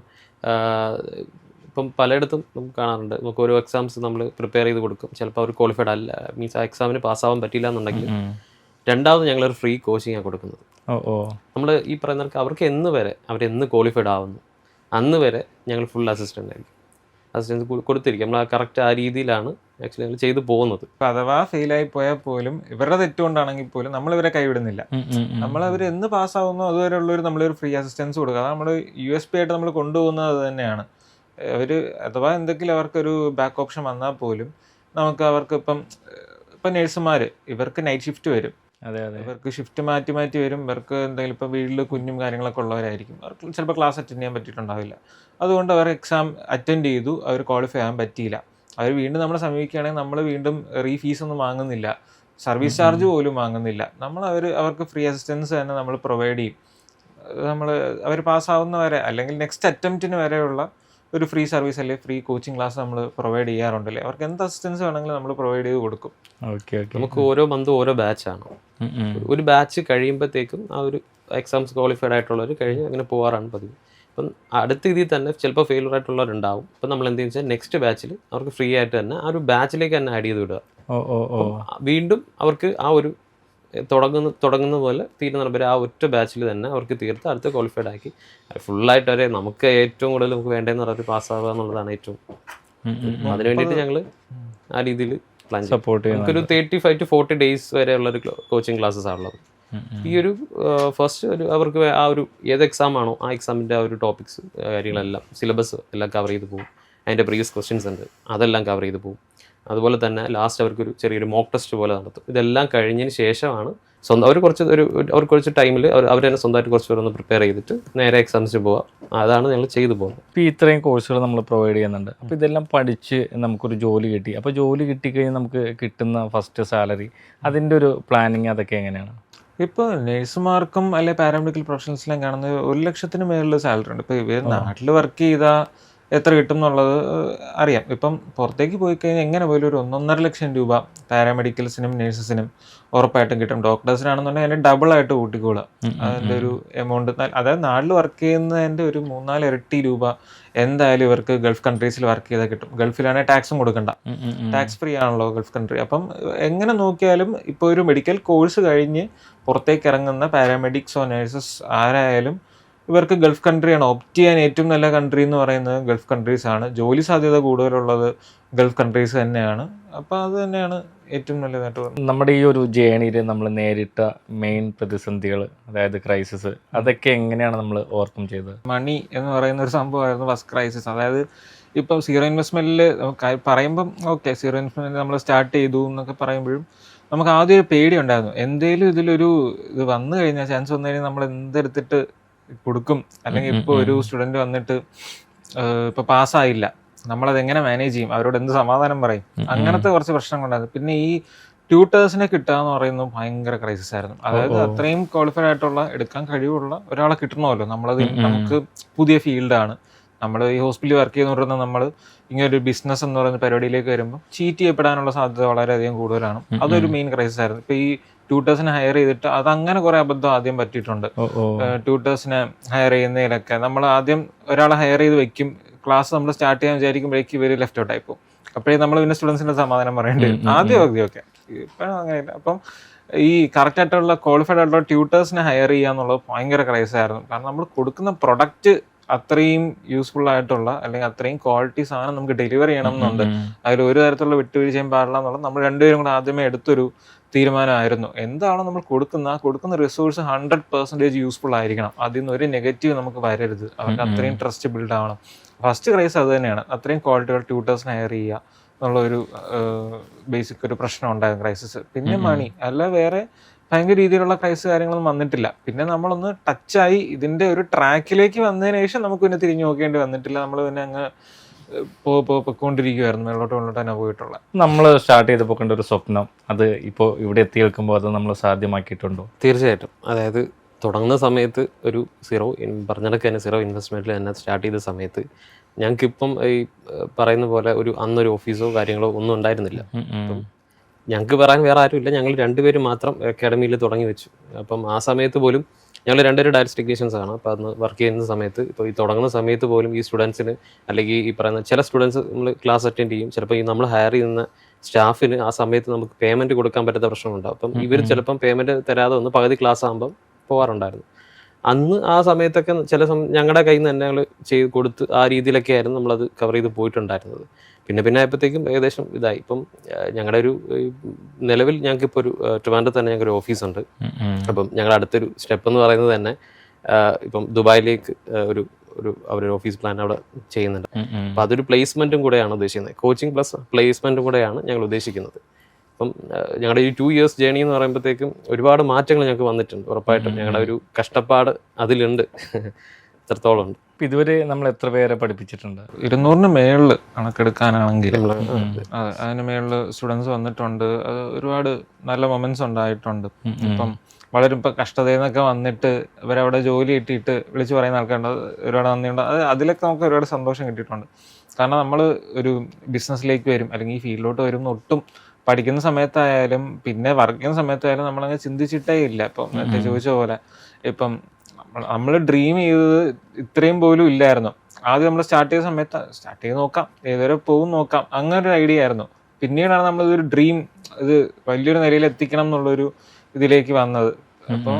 പലയിടത്തും നമുക്ക് കാണാറുണ്ട്, നമുക്ക് ഓരോ എക്സാംസ് നമ്മൾ പ്രിപ്പയർ ചെയ്ത് കൊടുക്കും. ചിലപ്പോൾ അവർ ക്വാളിഫൈഡ് അല്ല, മീൻസ് ആ എക്സാമിന് പാസ്സാവാൻ പറ്റില്ല എന്നുണ്ടെങ്കിൽ രണ്ടാമത് ഞങ്ങളൊരു ഫ്രീ കോച്ചിങ്ങാണ് കൊടുക്കുന്നത്. നമ്മൾ ഈ പറയുന്ന അവർക്ക് അവരെന്ന് ക്വാളിഫൈഡ് ആവുന്നു അന്ന് വരെ ഞങ്ങൾ ഫുൾ അസിസ്റ്റൻ്റ് കൊടുത്തിരിക്കും. നമ്മൾ കറക്റ്റ് ആ രീതിയിലാണ് ആക്ച്വലി ഞങ്ങൾ ചെയ്തു പോകുന്നത്. അഥവാ ഫെയിലായി പോയാൽ പോലും ഇവരുടെ തെറ്റുകൊണ്ടാണെങ്കിൽ പോലും നമ്മൾ ഇവരെ കൈവിടുന്നില്ല. നമ്മളവർ എന്ന് പാസ്സാവുന്നു അതുവരെ ഉള്ളൊരു നമ്മളൊരു ഫ്രീ അസിസ്റ്റൻസ് കൊടുക്കുക. അത് നമ്മൾ USP ആയിട്ട് നമ്മൾ കൊണ്ടുപോകുന്നത് അത് തന്നെയാണ്. അവർ അഥവാ എന്തെങ്കിലും അവർക്കൊരു ബാക്ക് ഓപ്ഷൻ വന്നാൽ പോലും നമുക്ക് അവർക്ക് ഇപ്പം നേഴ്സുമാർ ഇവർക്ക് നൈറ്റ് ഷിഫ്റ്റ് വരും. അതെ അതെ. ഇവർക്ക് ഷിഫ്റ്റ് മാറ്റി മാറ്റി വരും. ഇവർക്ക് എന്തെങ്കിലും ഇപ്പോൾ വീട്ടിൽ കുഞ്ഞും കാര്യങ്ങളൊക്കെ ഉള്ളവരായിരിക്കും. അവർക്ക് ചിലപ്പോൾ ക്ലാസ് അറ്റൻഡ് ചെയ്യാൻ പറ്റിയിട്ടുണ്ടാവില്ല. അതുകൊണ്ട് അവർ എക്സാം അറ്റൻഡ് ചെയ്തു, അവർ ക്വാളിഫൈ ആകാൻ പറ്റിയില്ല. അവർ വീണ്ടും നമ്മളെ സമീപിക്കുകയാണെങ്കിൽ നമ്മൾ വീണ്ടും ഫീസ് ഒന്നും വാങ്ങുന്നില്ല, സർവീസ് ചാർജ് പോലും വാങ്ങുന്നില്ല. അവർക്ക് ഫ്രീ അസിസ്റ്റൻസ് തന്നെ നമ്മൾ പ്രൊവൈഡ് ചെയ്യും. അവർ പാസ്സാവുന്നവരെ അല്ലെങ്കിൽ നെക്സ്റ്റ് അറ്റംപ്റ്റിന് വരെയുള്ള ഒരു ഫ്രീ സർവീസ് അല്ലെങ്കിൽ ഫ്രീ കോച്ചിങ് ക്ലാസ് നമ്മൾ പ്രൊവൈഡ് ചെയ്യാറുണ്ടല്ലേ. അവർക്ക് എന്ത് അസിസ്റ്റൻസ് വേണമെങ്കിലും നമ്മൾ പ്രൊവൈഡ് ചെയ്ത് കൊടുക്കും. Okay okay. നമുക്ക് ഓരോ മന്തും ഓരോ ബാച്ചാണ്. ഒരു ബാച്ച് കഴിയുമ്പോഴത്തേക്കും ആ ഒരു എക്സാംസ് ക്വാളിഫൈഡ് ആയിട്ടുള്ളവർ കഴിഞ്ഞ് അങ്ങനെ പോകാറാണ് പതിവ്. അപ്പം അടുത്ത ഇതിൽ തന്നെ ചിലപ്പോൾ ഫെയിലർ ആയിട്ടുള്ളവരുണ്ടാവും. അപ്പം നമ്മൾ എന്ത് വെച്ചാൽ നെക്സ്റ്റ് ബാച്ചിൽ അവർക്ക് ഫ്രീ ആയിട്ട് തന്നെ ആ ഒരു ബാച്ചിലേക്ക് തന്നെ ആഡ് ചെയ്ത് വിടുക. വീണ്ടും അവർക്ക് ആ ഒരു തുടങ്ങുന്ന പോലെ തീരുന്ന ആ ഒറ്റ ബാച്ചിൽ തന്നെ അവർക്ക് തീർത്ത് അടുത്ത് ക്വാളിഫൈഡ് ആക്കി ഫുള്ളായിട്ട് വരെ നമുക്ക് ഏറ്റവും കൂടുതൽ നമുക്ക് വേണ്ടതെന്ന് പറഞ്ഞാൽ പാസ്സാവുക എന്നുള്ളതാണ് ഏറ്റവും. അതിന് വേണ്ടിയിട്ട് ഞങ്ങൾ ആ രീതിയിൽ പ്ലാൻ സപ്പോർട്ട് ചെയ്യും. നമുക്കൊരു 35 to 40 days വരെയുള്ളൊരു കോച്ചിങ് ക്ലാസ്സസ് ആണുള്ളത്. ഈ ഒരു ഫസ്റ്റ് അവർക്ക് ആ ഒരു ഏത് എക്സാം ആണോ ആ എക്സാമിൻ്റെ ആ ഒരു ടോപ്പിക്സ് കാര്യങ്ങളെല്ലാം സിലബസ് എല്ലാം കവർ ചെയ്ത് പോകും. അതിൻ്റെ പ്രീവിയസ് ക്വസ്റ്റ്യൻസ് ഉണ്ട്, അതെല്ലാം കവർ ചെയ്ത് പോകും. അതുപോലെ തന്നെ ലാസ്റ്റ് അവർക്കൊരു ചെറിയൊരു മോക്ക് ടെസ്റ്റ് പോലെ നടത്തും. ഇതെല്ലാം കഴിഞ്ഞതിന് ശേഷമാണ് അവർക്ക് കുറച്ച് ടൈമിൽ അവർ തന്നെ സ്വന്തമായിട്ട് കുറച്ച് പേരൊന്ന് പ്രിപ്പയർ ചെയ്തിട്ട് നേരെ എക്സാംസിന് പോവുക. അതാണ് ഞങ്ങൾ ചെയ്തു പോകുന്നത്. ഇപ്പോൾ ഇത്രയും കോഴ്സുകൾ നമ്മൾ പ്രൊവൈഡ് ചെയ്യുന്നുണ്ട്. അപ്പോൾ ഇതെല്ലാം പഠിച്ച് നമുക്കൊരു ജോലി കിട്ടി. അപ്പോൾ ജോലി കിട്ടിക്കഴിഞ്ഞാൽ നമുക്ക് കിട്ടുന്ന ഫസ്റ്റ് സാലറി, അതിൻ്റെ ഒരു പ്ലാനിങ് അതൊക്കെ എങ്ങനെയാണ്? ഇപ്പോൾ നേഴ്സുമാർക്കും അല്ലെ പാരാമെഡിക്കൽ പ്രൊഫഷണൽസിലും കാണുന്നത് 1 ലക്ഷത്തിന് മേലുള്ള സാലറി ഉണ്ട്. ഇപ്പോൾ ഇവർ നാട്ടിൽ വർക്ക് ചെയ്താൽ എത്ര കിട്ടും എന്നുള്ളത് അറിയാം. ഇപ്പം പുറത്തേക്ക് പോയി കഴിഞ്ഞാൽ എങ്ങനെ പോലും ഒരു 1.5 ലക്ഷം രൂപ പാരാമെഡിക്കൽസിനും നേഴ്സസിനും ഉറപ്പായിട്ടും കിട്ടും. ഡോക്ടേഴ്സിനാണെന്നുണ്ടെങ്കിൽ അതിൻ്റെ ഡബിളായിട്ട് കൂട്ടിക്കോളുക അതിൻ്റെ ഒരു എമൗണ്ട്. അതായത് നാട്ടിൽ വർക്ക് ചെയ്യുന്നതിൻ്റെ ഒരു 3-4 ഇരട്ടി രൂപ എന്തായാലും ഇവർക്ക് ഗൾഫ് കൺട്രീസിൽ വർക്ക് ചെയ്താൽ കിട്ടും. ഗൾഫിലാണെങ്കിൽ ടാക്സും കൊടുക്കണ്ട, ടാക്സ് ഫ്രീ ആണല്ലോ ഗൾഫ് കൺട്രി. അപ്പം എങ്ങനെ നോക്കിയാലും ഇപ്പോൾ ഒരു മെഡിക്കൽ കോഴ്സ് കഴിഞ്ഞ് പുറത്തേക്ക് ഇറങ്ങുന്ന പാരാമെഡിക്സോ നേഴ്സസ് ആരായാലും ഇവർക്ക് ഗൾഫ് കൺട്രിയാണ് ഓപ്റ്റ് ചെയ്യാൻ ഏറ്റവും നല്ല കൺട്രി എന്ന് പറയുന്നത് ഗൾഫ് കൺട്രീസ് ആണ്. ജോലി സാധ്യത കൂടുതലുള്ളത് ഗൾഫ് കൺട്രീസ് തന്നെയാണ്. അപ്പോൾ അത് തന്നെയാണ് ഏറ്റവും നല്ലതായിട്ട് പറയുന്നത്. നമ്മുടെ ഈ ഒരു ജേണിയിൽ നമ്മൾ നേരിട്ട മെയിൻ പ്രതിസന്ധികൾ, അതായത് ക്രൈസിസ്, അതൊക്കെ എങ്ങനെയാണ് നമ്മൾ ഓവർകം ചെയ്തത്? മണി എന്ന് പറയുന്ന ഒരു സംഭവമായിരുന്നു ഫസ്റ്റ് ക്രൈസിസ്. അതായത് ഇപ്പം സീറോ ഇൻവെസ്റ്റ്മെൻറ്റിൽ പറയുമ്പം ഓക്കെ, സീറോ ഇൻവെസ്റ്റ്മെൻറ്റ് നമ്മൾ സ്റ്റാർട്ട് ചെയ്തു എന്നൊക്കെ പറയുമ്പോഴും നമുക്ക് ആദ്യം ഒരു പേടി ഉണ്ടായിരുന്നു. എന്തെങ്കിലും ഇത് വന്നു കഴിഞ്ഞാൽ, ചാൻസ് വന്നു കഴിഞ്ഞാൽ നമ്മൾ എന്തെടുത്തിട്ട് കൊടുക്കും, അല്ലെങ്കിൽ ഇപ്പോൾ ഒരു സ്റ്റുഡൻറ്റ് വന്നിട്ട് ഇപ്പോൾ പാസ്സായില്ല, നമ്മളത് എങ്ങനെ മാനേജ് ചെയ്യും, അവരോട് എന്ത് സമാധാനം പറയും, അങ്ങനത്തെ കുറച്ച് പ്രശ്നങ്ങളുണ്ടായിരുന്നു. പിന്നെ ഈ ട്യൂട്ടേഴ്സിനെ കിട്ടുക എന്ന് പറയുന്നത് ഭയങ്കര ക്രൈസിസ് ആയിരുന്നു. അതായത് അത്രയും ക്വാളിഫൈഡ് ആയിട്ടുള്ള എടുക്കാൻ കഴിവുള്ള ഒരാളെ കിട്ടണമല്ലോ. നമുക്ക് പുതിയ ഫീൽഡാണ്. നമ്മൾ ഈ ഹോസ്പിറ്റലിൽ വർക്ക് ചെയ്തുകൊണ്ടിരുന്ന നമ്മൾ ഇങ്ങനൊരു ബിസിനസ് എന്ന് പറയുന്ന പരിപാടിയിലേക്ക് വരുമ്പോൾ ചീറ്റ് ചെയ്യപ്പെടാനുള്ള സാധ്യത വളരെയധികം കൂടുതലാണ്. അതൊരു മെയിൻ ക്രൈസിസ് ആയിരുന്നു. ഇപ്പോൾ ഈ ട്യൂട്ടേഴ്സിനെ ഹയർ ചെയ്തിട്ട് അതങ്ങനെ കുറെ അബദ്ധം ആദ്യം പറ്റിയിട്ടുണ്ട്. ട്യൂട്ടേഴ്സിനെ ഹയർ ചെയ്യുന്നതിലൊക്കെ നമ്മൾ ആദ്യം ഒരാളെ ഹയർ ചെയ്ത് വെക്കും, ക്ലാസ് നമ്മൾ സ്റ്റാർട്ട് ചെയ്യാൻ വിചാരിക്കുമ്പോഴേക്കും ഇവർ ലെഫ്റ്റ് ഔട്ട് ആയിപ്പോൾ. അപ്പോഴേ നമ്മൾ പിന്നെ സ്റ്റുഡൻസിന്റെ സമാധാനം പറയേണ്ടി വരും. ആദ്യം ഒക്കെ ഇപ്പോഴും അങ്ങനെയില്ല. അപ്പം ഈ കറക്റ്റ് ആയിട്ടുള്ള ക്വാളിഫൈഡ് ആയിട്ടുള്ള ട്യൂട്ടേഴ്സിനെ ഹയർ ചെയ്യുക എന്നുള്ളത് ഭയങ്കര ക്രൈസിസ് ആയിരുന്നു. കാരണം നമ്മൾ കൊടുക്കുന്ന പ്രൊഡക്റ്റ് അത്രയും യൂസ്ഫുൾ ആയിട്ടുള്ള അല്ലെങ്കിൽ അത്രയും ക്വാളിറ്റി സാധനം നമുക്ക് ഡെലിവർ ചെയ്യണം എന്നുണ്ട്. അതിൽ ഒരു തരത്തിലുള്ള വിട്ടുവീഴ്ചയും പാടില്ല എന്നുള്ളത് നമ്മൾ രണ്ടുപേരും കൂടെ ആദ്യമേ എടുത്തൊരു തീരുമാനമായിരുന്നു. എന്താണോ നമ്മൾ കൊടുക്കുന്ന റിസോഴ്സ് 100% യൂസ്ഫുൾ ആയിരിക്കണം. അതിൽ നിന്ന് ഒരു നെഗറ്റീവ് നമുക്ക് വരരുത്. അവർക്ക് അത്രയും ട്രസ്റ്റ് ബിൽഡ് ആവണം. ഫസ്റ്റ് ക്രൈസ് അത് തന്നെയാണ്. അത്രയും ക്വാളിറ്റിയുള്ള ട്യൂട്ടേഴ്സിനെ ഹയർ ചെയ്യുക എന്നുള്ള ഒരു ബേസിക് ഒരു പ്രശ്നം ഉണ്ടായിരുന്നു ക്രൈസിസ്. പിന്നെ മണി അല്ല, വേറെ ഭയങ്കര രീതിയിലുള്ള ക്രൈസിസ് കാര്യങ്ങളൊന്നും വന്നിട്ടില്ല. പിന്നെ നമ്മളൊന്ന് ടച്ചായി ഇതിന്റെ ഒരു ട്രാക്കിലേക്ക് വന്നതിന് ശേഷം നമുക്ക് പിന്നെ തിരിഞ്ഞു നോക്കേണ്ടി വന്നിട്ടില്ല. നമ്മൾ പിന്നെ അങ്ങ് പോയിക്കൊണ്ടിരിക്കുവായിരുന്നു, മേളോട്ട് തന്നെ പോയിട്ടുള്ളത്. നമ്മൾ സ്റ്റാർട്ട് ചെയ്ത് പോകേണ്ട ഒരു സ്വപ്നം, അത് ഇപ്പോൾ ഇവിടെ എത്തി നിൽക്കുമ്പോൾ അത് നമ്മൾ സാധ്യമാക്കിയിട്ടുണ്ടോ? തീർച്ചയായിട്ടും. അതായത് തുടങ്ങുന്ന സമയത്ത് ഒരു പറഞ്ഞിടക്ക് തന്നെ സീറോ ഇൻവെസ്റ്റ്മെൻറ്റിൽ തന്നെ സ്റ്റാർട്ട് ചെയ്ത സമയത്ത് ഞങ്ങൾക്കിപ്പം ഈ പറയുന്ന പോലെ അന്നൊരു ഓഫീസോ കാര്യങ്ങളോ ഒന്നും ഉണ്ടായിരുന്നില്ല. അപ്പം ഞങ്ങൾക്ക് പറയാൻ വേറെ ആരുമില്ല. ഞങ്ങൾ രണ്ടുപേരും മാത്രം അക്കാഡമിയിൽ തുടങ്ങി വെച്ചു. അപ്പം ആ സമയത്ത് പോലും ഞങ്ങൾ രണ്ടുപേരും ഡയറക്റ്റ് ടെക്നീഷ്യൻസ് ആണ്. അപ്പോൾ അന്ന് വർക്ക് ചെയ്യുന്ന സമയത്ത് ഇപ്പോൾ ഈ തുടങ്ങുന്ന സമയത്ത് പോലും ഈ സ്റ്റുഡൻസിന് അല്ലെങ്കിൽ ഈ പറയുന്ന ചില സ്റ്റുഡൻസ് നമ്മൾ ക്ലാസ് അറ്റൻഡ് ചെയ്യും. ചിലപ്പോൾ ഈ നമ്മൾ ഹയർ ചെയ്യുന്ന സ്റ്റാഫിന് ആ സമയത്ത് നമുക്ക് പേയ്മെൻറ്റ് കൊടുക്കാൻ പറ്റാത്ത പ്രശ്നമുണ്ടാവും. അപ്പം ഇവർ ചിലപ്പം പേയ്മെൻറ്റ് തരാതെ വന്ന് പകുതി ക്ലാസ് ആകുമ്പം പോകാറുണ്ടായിരുന്നു. അന്ന് ആ സമയത്തൊക്കെ ഞങ്ങളുടെ കയ്യിൽ നിന്ന് തന്നെ ഞങ്ങൾ ചെയ്ത് കൊടുത്ത് ആ രീതിയിലൊക്കെ ആയിരുന്നു നമ്മളത് കവർ ചെയ്ത് പോയിട്ടുണ്ടായിരുന്നത്. പിന്നെ ആയപ്പോഴത്തേക്കും ഏകദേശം ഇതായി. ഇപ്പം ഞങ്ങളുടെ ഒരു നിലവിൽ ഞങ്ങൾക്കിപ്പോൾ ഒരു ട്രിവാൻഡ്രത്ത് തന്നെ ഞങ്ങൾക്കൊരു ഓഫീസുണ്ട്. അപ്പം ഞങ്ങളുടെ അടുത്തൊരു സ്റ്റെപ്പ് എന്ന് പറയുന്നത് തന്നെ ഇപ്പം ദുബായിലേക്ക് ഒരു അവരൊരു ഓഫീസ് പ്ലാൻ അവിടെ ചെയ്യുന്നുണ്ട്. അപ്പോൾ അതൊരു പ്ലേസ്മെൻറ്റും കൂടെയാണ് ഉദ്ദേശിക്കുന്നത്. കോച്ചിങ് പ്ലസ് പ്ലേസ്മെൻറ്റും കൂടെയാണ് ഞങ്ങൾ ഉദ്ദേശിക്കുന്നത്. അപ്പം ഞങ്ങളുടെ ഈ 2 years ജേണി എന്ന് പറയുമ്പോഴത്തേക്കും ഒരുപാട് മാറ്റങ്ങൾ ഞങ്ങൾക്ക് വന്നിട്ടുണ്ട്. ഉറപ്പായിട്ടും ഞങ്ങളുടെ ഒരു കഷ്ടപ്പാട് അതിലുണ്ട്, എത്രത്തോളം ഉണ്ട്. ഇപ്പം ഇതുവരെ നമ്മൾ എത്ര പേരെ പഠിപ്പിച്ചിട്ടുണ്ട്? 200 മേളിൽ കണക്കെടുക്കാനാണെങ്കിൽ അതിന് മേളിൽ സ്റ്റുഡൻസ് വന്നിട്ടുണ്ട്. അത് ഒരുപാട് നല്ല മൊമെന്റ്സ് ഉണ്ടായിട്ടുണ്ട്. ഇപ്പം വളരെ ഇപ്പം കഷ്ടതയിൽ നിന്നൊക്കെ വന്നിട്ട് ഇവരവിടെ ജോലി കിട്ടിയിട്ട് വിളിച്ച് പറയുന്ന ആൾക്കാരുണ്ട്. ഒരുപാട് നന്ദിയുണ്ട്. അതിലൊക്കെ നമുക്ക് ഒരുപാട് സന്തോഷം കിട്ടിയിട്ടുണ്ട്. കാരണം നമ്മൾ ഒരു ബിസിനസ്സിലേക്ക് വരും അല്ലെങ്കിൽ ഈ ഫീൽഡിലോട്ട് വരും ഒട്ടും പഠിക്കുന്ന സമയത്തായാലും പിന്നെ വർക്ക് ചെയ്യുന്ന സമയത്തായാലും നമ്മളങ്ങനെ ചിന്തിച്ചിട്ടേ ഇല്ല. ഇപ്പം നേരത്തെ ചോദിച്ച പോലെ ഇപ്പം നമ്മൾ ഡ്രീം ചെയ്തത് ഇത്രയും പോലും ഇല്ലായിരുന്നു. ആദ്യം നമ്മൾ സ്റ്റാർട്ട് ചെയ്ത സമയത്ത് സ്റ്റാർട്ട് ചെയ്ത് നോക്കാം, ഏതുവരെ പോകും നോക്കാം, അങ്ങനെ ഒരു ഐഡിയ ആയിരുന്നു. പിന്നീടാണ് നമ്മളിതൊരു ഡ്രീം ഇത് വലിയൊരു നിലയിൽ എത്തിക്കണം എന്നുള്ളൊരു ഇതിലേക്ക് വന്നത്. അപ്പോൾ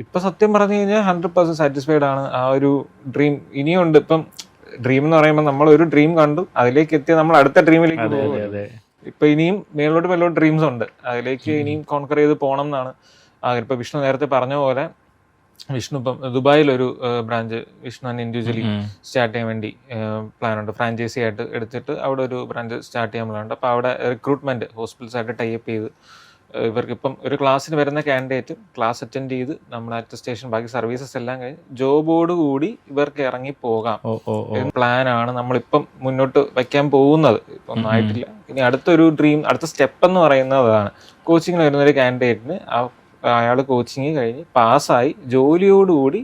ഇപ്പൊ സത്യം പറഞ്ഞു കഴിഞ്ഞാൽ 100% സാറ്റിസ്ഫൈഡ് ആണ്. ആ ഒരു ഡ്രീം ഇനിയുണ്ട്. ഇപ്പം ഡ്രീം എന്ന് പറയുമ്പോൾ നമ്മൾ ഒരു ഡ്രീം കണ്ടു, അതിലേക്ക് എത്തിയ നമ്മൾ അടുത്ത ഡ്രീമിലേക്ക് പോകും. ഇപ്പൊ ഇനിയും മേലോട്ട് പല ഡ്രീംസ് ഉണ്ട്, അതിലേക്ക് ഇനിയും കോൺകർ ചെയ്ത് പോകണം എന്നാണ് ആഗ്രഹം. ഇപ്പൊ വിഷ്ണു നേരത്തെ പറഞ്ഞ പോലെ വിഷ്ണു ഇപ്പം ദുബായിലൊരു ബ്രാഞ്ച് വിഷ്ണു തന്നെ ഇൻഡിവിജ്വലി സ്റ്റാർട്ട് ചെയ്യാൻ വേണ്ടി പ്ലാനുണ്ട്. ഫ്രാഞ്ചൈസി ആയിട്ട് എടുത്തിട്ട് അവിടെ ഒരു ബ്രാഞ്ച് സ്റ്റാർട്ട് ചെയ്യാൻ പ്ലാനുണ്ട്. അപ്പോൾ അവിടെ റിക്രൂട്ട്മെന്റ് ഹോസ്പിറ്റൽസ് ആയിട്ട് ടൈപ്പ് ചെയ്ത് ഇവർക്ക് ഇപ്പം ഒരു ക്ലാസ്സിന് വരുന്ന കാൻഡിഡേറ്റ് ക്ലാസ് അറ്റൻഡ് ചെയ്ത് നമ്മുടെ അറ്റസ്റ്റേഷൻ ബാക്കി സർവീസസ് എല്ലാം കഴിഞ്ഞ് ജോബോട് കൂടി ഇവർക്ക് ഇറങ്ങി പോകാം പ്ലാനാണ് നമ്മളിപ്പം മുന്നോട്ട് വയ്ക്കാൻ പോകുന്നത്. ഇപ്പം ഒന്നും ആയിട്ടില്ല. ഇനി അടുത്തൊരു ഡ്രീം, അടുത്ത സ്റ്റെപ്പ് എന്ന് പറയുന്നതാണ് കോച്ചിങ്ങിന് വരുന്നൊരു കാൻഡിഡേറ്റിന് അയാൾ കോച്ചിങ് കഴിഞ്ഞ് പാസ്സായി ജോലിയോടുകൂടി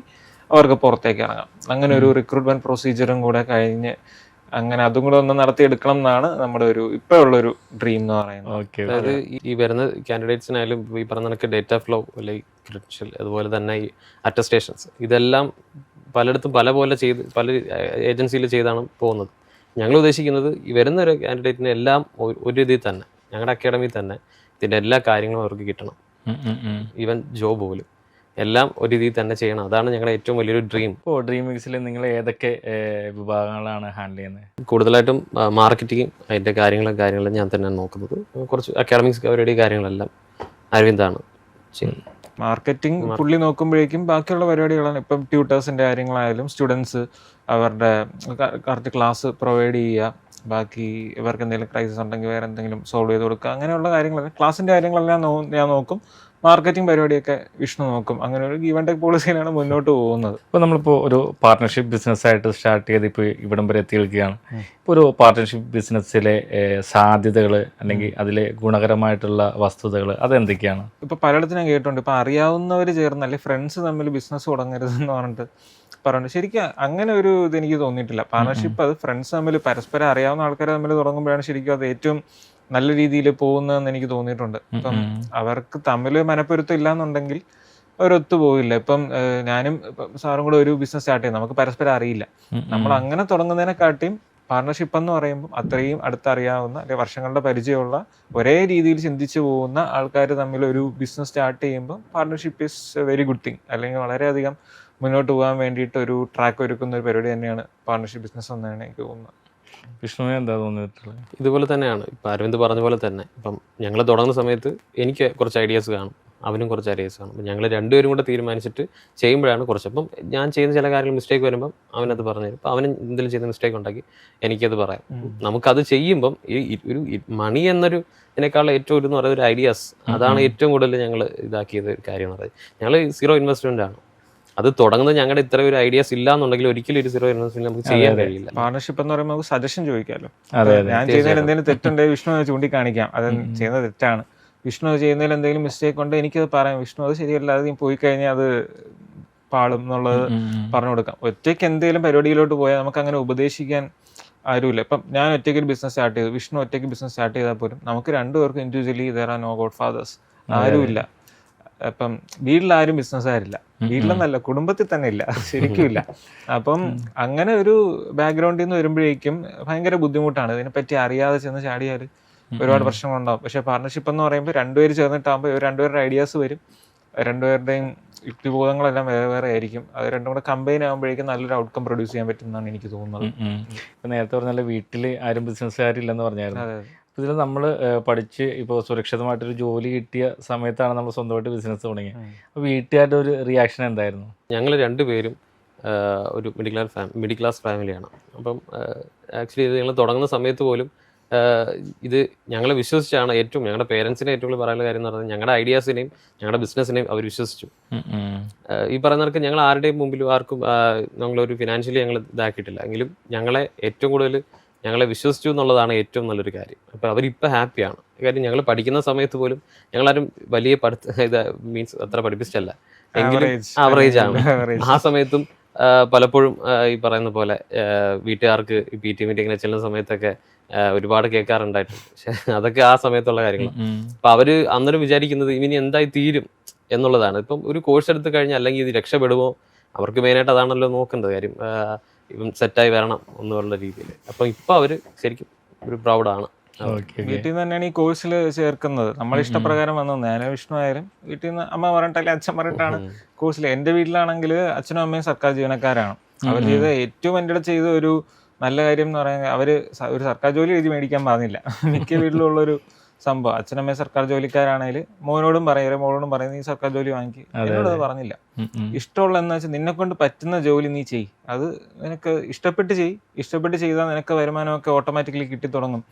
അവർക്ക് പുറത്തേക്ക് ഇറങ്ങാം. അങ്ങനെ ഒരു റിക്രൂട്ട്മെന്റ് പ്രൊസീജിയറും കൂടെ കഴിഞ്ഞ് അങ്ങനെ അതും കൂടെ ഒന്ന് നടത്തിയെടുക്കണം എന്നാണ് നമ്മുടെ ഒരു ഇപ്പോഴുള്ളൊരു ഡ്രീം എന്ന് പറയുന്നത്. അതായത് ഈ വരുന്ന കാൻഡിഡേറ്റ്സിനായാലും ഈ പറഞ്ഞ കണക്ക് ഡേറ്റ ഫ്ലോ അല്ലെങ്കിൽ ക്രെഡൻഷ്യൽ അതുപോലെ തന്നെ ഈ അറ്റസ്റ്റേഷൻസ് ഇതെല്ലാം പലയിടത്തും പല ഏജൻസിയിൽ ചെയ്താണ് പോകുന്നത്. ഞങ്ങൾ ഉദ്ദേശിക്കുന്നത് ഈ വരുന്ന ഒരു കാൻഡിഡേറ്റിന് എല്ലാം ഒരു ഇതിൽ തന്നെ ഞങ്ങളുടെ അക്കാഡമിയിൽ തന്നെ ഇതിൻ്റെ എല്ലാ കാര്യങ്ങളും അവർക്ക് കിട്ടണം. ഈവൻ ജോബ് പോലും എല്ലാം ഒരു രീതിയിൽ തന്നെ ചെയ്യണം. അതാണ് ഞങ്ങളുടെ ഏറ്റവും വലിയൊരു ഡ്രീം. ഇപ്പോൾ ഡ്രീം മിക്സിൽ നിങ്ങൾ ഏതൊക്കെ വിഭാഗങ്ങളാണ് ഹാൻഡിൽ ചെയ്യുന്നത്? കൂടുതലായിട്ടും മാർക്കറ്റിങ്ങും അതിൻ്റെ കാര്യങ്ങളും ഞാൻ തന്നെ നോക്കുന്നത്. കുറച്ച് അക്കാഡമിക്സ് അവരുടെ കാര്യങ്ങളെല്ലാം അരവിന്ദാണ് ചെയ്യുന്നത്. മാർക്കറ്റിംഗ് പുള്ളി നോക്കുമ്പോഴേക്കും ബാക്കിയുള്ള പരിപാടികളാണ്. ഇപ്പം ട്യൂട്ടേഴ്സിൻ്റെ കാര്യങ്ങളായാലും സ്റ്റുഡൻസ് അവരുടെ കറക്റ്റ് ക്ലാസ് പ്രൊവൈഡ് ചെയ്യുക, ബാക്കി ഇവർക്ക് എന്തെങ്കിലും ക്രൈസിസ് ഉണ്ടെങ്കിൽ വേറെ എന്തെങ്കിലും സോൾവ് ചെയ്ത് കൊടുക്കുക, അങ്ങനെയുള്ള കാര്യങ്ങളൊക്കെ ക്ലാസ്സിൻ്റെ കാര്യങ്ങളെല്ലാം ഞാൻ നോക്കും. മാർക്കറ്റിംഗ് പരിപാടിയൊക്കെ വിഷ്ണു നോക്കും. അങ്ങനെ ഒരു ഗീവ് ആൻഡ് ടേക്ക് പോളിസിയിലാണ് മുന്നോട്ട് പോകുന്നത്. ഇപ്പോൾ നമ്മളിപ്പോൾ ഒരു പാർട്ട്ണർഷിപ്പ് ബിസിനസ്സായിട്ട് സ്റ്റാർട്ട് ചെയ്ത് ഇപ്പോൾ ഇവിടം വരെ എത്തി നിൽക്കുകയാണ്. ഇപ്പോൾ ഒരു പാർട്ട്ണർഷിപ്പ് ബിസിനസ്സിലെ സാധ്യതകൾ അല്ലെങ്കിൽ അതിലെ ഗുണകരമായിട്ടുള്ള വസ്തുതകൾ അതെന്തൊക്കെയാണ്? ഇപ്പോൾ പലയിടത്തും ഞാൻ കേട്ടിട്ടുണ്ട്, ഇപ്പോൾ അറിയാവുന്നവർ ചേർന്ന് അല്ലെങ്കിൽ ഫ്രണ്ട്സ് തമ്മിൽ ബിസിനസ് തുടങ്ങരുതെന്ന് പറഞ്ഞിട്ട് പറയുന്നത്. ശരിക്കും അങ്ങനെ ഒരു ഇതെനിക്ക് തോന്നിയിട്ടില്ല. പാർട്ണർഷിപ്പ് അത് ഫ്രണ്ട്സ് തമ്മിൽ പരസ്പരം അറിയാവുന്ന ആൾക്കാർ തമ്മിൽ തുടങ്ങുമ്പോഴാണ് ശരിക്കും അത് ഏറ്റവും നല്ല രീതിയിൽ പോകുന്നതെന്ന് എനിക്ക് തോന്നിയിട്ടുണ്ട്. ഇപ്പം അവർക്ക് തമ്മിൽ മനപ്പൊരുത്തം ഇല്ലാന്നുണ്ടെങ്കിൽ അവരൊത്തു പോകില്ല. ഇപ്പം ഞാനും സാറും കൂടെ ഒരു ബിസിനസ് സ്റ്റാർട്ട് ചെയ്യുന്നത് നമുക്ക് പരസ്പരം അറിയില്ല. നമ്മൾ അങ്ങനെ തുടങ്ങുന്നതിനെക്കാട്ടിയും പാർട്ണർഷിപ്പ് എന്ന് പറയുമ്പോൾ അത്രയും അടുത്തറിയാവുന്ന അല്ലെങ്കിൽ വർഷങ്ങളുടെ പരിചയമുള്ള ഒരേ രീതിയിൽ ചിന്തിച്ചു പോകുന്ന ആൾക്കാർ തമ്മിൽ ഒരു ബിസിനസ് സ്റ്റാർട്ട് ചെയ്യുമ്പോൾ partnership is A very good thing. അല്ലെങ്കിൽ വളരെയധികം മുന്നോട്ട് പോകാൻ വേണ്ടിയിട്ട് ഒരു ട്രാക്ക് ഒരുക്കുന്ന ഒരു പരിപാടി തന്നെയാണ് പാർട്ണർഷിപ്പ് ബിസിനസ് എന്നാണ് എനിക്ക് തോന്നുന്നത്. വിഷ്ണുവിന് എന്താ തോന്നിയിട്ടുള്ളത്? ഇതുപോലെ തന്നെയാണ് ഇപ്പം അരവിന്ദ് പറഞ്ഞ പോലെ തന്നെ. ഇപ്പം ഞങ്ങൾ തുടങ്ങുന്ന സമയത്ത് എനിക്ക് കുറച്ച് ഐഡിയാസ് കാണും, അവനും കുറച്ച് ഐഡിയാസ് കാണും. ഞങ്ങൾ രണ്ടുപേരും കൂടെ തീരുമാനിച്ചിട്ട് ചെയ്യുമ്പോഴാണ് കുറച്ച് അപ്പം ഞാൻ ചെയ്യുന്ന ചില കാര്യങ്ങൾ മിസ്റ്റേക്ക് വരുമ്പം അവനത് പറഞ്ഞു തരും. അപ്പം അവന് എന്തെങ്കിലും ചെയ്യുന്ന മിസ്റ്റേക്ക് ഉണ്ടാക്കി എനിക്കത് പറയാം. നമുക്കത് ചെയ്യുമ്പം ഒരു മണി എന്നൊരു ഇതിനേക്കാളും ഏറ്റവും എന്ന് പറയുന്ന ഒരു ഐഡിയാസ്, അതാണ് ഏറ്റവും കൂടുതൽ ഞങ്ങൾ ഇതാക്കിയത് കാര്യം എന്ന് പറയുന്നത്. ഞങ്ങൾ 0 ഇൻവെസ്റ്റ്മെന്റ് ആണ് അത് തുടങ്ങുന്നത്. ഞങ്ങളുടെ ഇത്ര ഒരു ഐഡിയാസ് ഇല്ല എന്നുണ്ടെങ്കിൽ ഒരിക്കലും ഒരു 0 ഇൻവെസ്റ്റ്മെന്റ് നമുക്ക് ചെയ്യാൻ കഴിയില്ല. പാർട്ണർഷിപ്പ് എന്ന് പറയുമ്പോൾ നമുക്ക് സജഷൻ ചോദിക്കാമല്ലോ. ഞാൻ ചെയ്യുന്നതിൽ എന്തെങ്കിലും തെറ്റുണ്ടെങ്കിൽ വിഷ്ണു ചൂണ്ടിക്കാണിക്കാം, അത് ചെയ്യുന്നത് തെറ്റാണ്. വിഷ്ണു ചെയ്യുന്നതിൽ എന്തെങ്കിലും മിസ്റ്റേക്ക് ഉണ്ട് എനിക്കത് പറയാം, വിഷ്ണു അത് ശരിയല്ല, അത് പോയി കഴിഞ്ഞാൽ അത് പാളും എന്നുള്ളത് പറഞ്ഞു കൊടുക്കാം. ഒറ്റയ്ക്ക് എന്തെങ്കിലും പരിപാടിയിലോട്ട് പോയാൽ നമുക്ക് അങ്ങനെ ഉപദേശിക്കാൻ ആരുമില്ല. ഇപ്പം ഞാൻ ഒറ്റയ്ക്ക് ഒരു ബിസിനസ് സ്റ്റാർട്ട് ചെയ്തു, വിഷ്ണു ഒറ്റയ്ക്ക് ബിസിനസ് സ്റ്റാർട്ട് ചെയ്താൽ പോലും നമുക്ക് രണ്ടുപേർക്കും individually there are no godfathers, ആരുമില്ല. ഇപ്പം വീട്ടിലാരും ബിസിനസ്സുകാരില്ല, വീട്ടിലെന്നല്ല കുടുംബത്തിൽ തന്നെ ഇല്ല, ശരിക്കും ഇല്ല. അപ്പം അങ്ങനെ ഒരു ബാക്ക്ഗ്രൗണ്ടിൽ നിന്ന് വരുമ്പോഴേക്കും ഭയങ്കര ബുദ്ധിമുട്ടാണ്. ഇതിനെപ്പറ്റി അറിയാതെ ചെന്ന് ചാടിയാൽ ഒരുപാട് പ്രശ്നങ്ങളുണ്ടാവും. പക്ഷെ പാർട്ണർഷിപ്പ് എന്ന് പറയുമ്പോൾ രണ്ടുപേര് ചേർന്നിട്ടാകുമ്പോൾ രണ്ടുപേരുടെ ഐഡിയാസ് വരും, രണ്ടുപേരുടെയും യുക്തിബോധങ്ങളെല്ലാം വേറെ വേറെ ആയിരിക്കും. അത് രണ്ടും കൂടെ കമ്പൈൻ ആകുമ്പോഴേക്കും നല്ലൊരു ഔട്ട്കം പ്രൊഡ്യൂസ് ചെയ്യാൻ പറ്റും എന്നാണ് എനിക്ക് തോന്നുന്നത്. ഇപ്പം നേരത്തെ പറഞ്ഞാൽ വീട്ടിൽ ആരും ബിസിനസ്സുകാരില്ലെന്ന് പറഞ്ഞായിരുന്നു. ഇതിൽ നമ്മൾ പഠിച്ച് ഇപ്പോൾ സുരക്ഷിതമായിട്ടൊരു ജോലി കിട്ടിയ സമയത്താണ് നമ്മൾ സ്വന്തമായിട്ട് ബിസിനസ് തുടങ്ങിയത്. അപ്പോൾ വീട്ടുകാരുടെ ഒരു റിയാക്ഷൻ എന്തായിരുന്നു? ഞങ്ങൾ രണ്ടുപേരും ഒരു മിഡിൽ ക്ലാസ് ഫാമിലിയാണ്. അപ്പം ആക്ച്വലി ഇത് ഞങ്ങൾ തുടങ്ങുന്ന സമയത്ത് പോലും ഇത് ഞങ്ങളെ വിശ്വസിച്ചാണ് ഞങ്ങളുടെ പേരൻസിനെ ഏറ്റവും കൂടുതൽ പറയാനുള്ള കാര്യം എന്ന് പറഞ്ഞാൽ ഞങ്ങളുടെ ഐഡിയാസിനെയും ഞങ്ങളുടെ ബിസിനസ്സിനെയും അവർ വിശ്വസിച്ചു. ഈ പറയുന്നവർക്ക് ഞങ്ങൾ ആരുടെയും മുമ്പിലും ആർക്കും ഞങ്ങളൊരു ഫിനാൻഷ്യലി ഞങ്ങൾ ഇതാക്കിയിട്ടില്ല. എങ്കിലും ഞങ്ങളെ ഏറ്റവും കൂടുതൽ ഞങ്ങളെ വിശ്വസിച്ചു എന്നുള്ളതാണ് ഏറ്റവും നല്ലൊരു കാര്യം. അപ്പോൾ അവരിപ്പോൾ ഹാപ്പിയാണ്. കാര്യം ഞങ്ങൾ പഠിക്കുന്ന സമയത്ത് പോലും ഞങ്ങളാരും വലിയ മീൻസ് അത്ര പഠിപ്പിച്ചല്ല, എങ്കിലും ആവറേജ് ആണ്. ആ സമയത്തും പലപ്പോഴും ഈ പറയുന്ന പോലെ വീട്ടുകാർക്ക് PT മീറ്റിങ്ങിനെ ചെല്ലുന്ന സമയത്തൊക്കെ ഒരുപാട് കേൾക്കാറുണ്ടായിട്ടുണ്ട്. പക്ഷെ അതൊക്കെ ആ സമയത്തുള്ള കാര്യങ്ങൾ. അപ്പൊ അവര് അന്നേരം വിചാരിക്കുന്നത് ഇനി എന്തായി തീരും എന്നുള്ളതാണ്. ഇപ്പം ഒരു കോഴ്സ് എടുത്തു കഴിഞ്ഞാൽ അല്ലെങ്കിൽ ഇത് രക്ഷപ്പെടുമോ, അവർക്ക് മെയിനായിട്ട് അതാണല്ലോ നോക്കേണ്ടത് കാര്യം. ഇപ്പം സെറ്റായി വരണം എന്നുള്ള രീതിയിൽ. അപ്പൊ ഇപ്പൊ അവര് ശരിക്കും ഒരു പ്രൗഡാണ്. വീട്ടിൽ നിന്ന് തന്നെയാണ് ഈ കോഴ്സിൽ ചേർക്കുന്നത്. നമ്മുടെ ഇഷ്ടപ്രകാരം വന്നത്. ഞാനും വിഷ്ണു ആയാലും വീട്ടിൽ നിന്ന് അമ്മ പറഞ്ഞിട്ടല്ലേ അച്ഛൻ പറഞ്ഞിട്ടാണ് കോഴ്സിൽ. എൻ്റെ വീട്ടിലാണെങ്കിൽ അച്ഛനും അമ്മയും സർക്കാർ ജീവനക്കാരാണ്. അവർ ചെയ്ത ഏറ്റവും എൻ്റെ അടുത്ത് ചെയ്ത ഒരു നല്ല കാര്യം എന്ന് പറയുന്നത് അവര് ഒരു സർക്കാർ ജോലി എഴുതി മേടിക്കാൻ പറഞ്ഞില്ല. മിക്ക വീട്ടിലുള്ളൊരു സംഭവം. അച്ഛനമ്മയും സർക്കാർ ജോലിക്കാരാണെങ്കിൽ മോനോടും പറയും മോളോടും പറയും നീ സർക്കാർ ജോലി വാങ്ങിക്കും. എന്നോട് അത് പറഞ്ഞില്ല. ഇഷ്ടമുള്ള എന്ന് വെച്ചാൽ നിന്നെ കൊണ്ട് പറ്റുന്ന ജോലി നീ ചെയ്, അത് നിനക്ക് ഇഷ്ടപ്പെട്ട് ചെയ്താൽ നിനക്ക് വരുമാനമൊക്കെ ഓട്ടോമാറ്റിക്കലി കിട്ടി തുടങ്ങും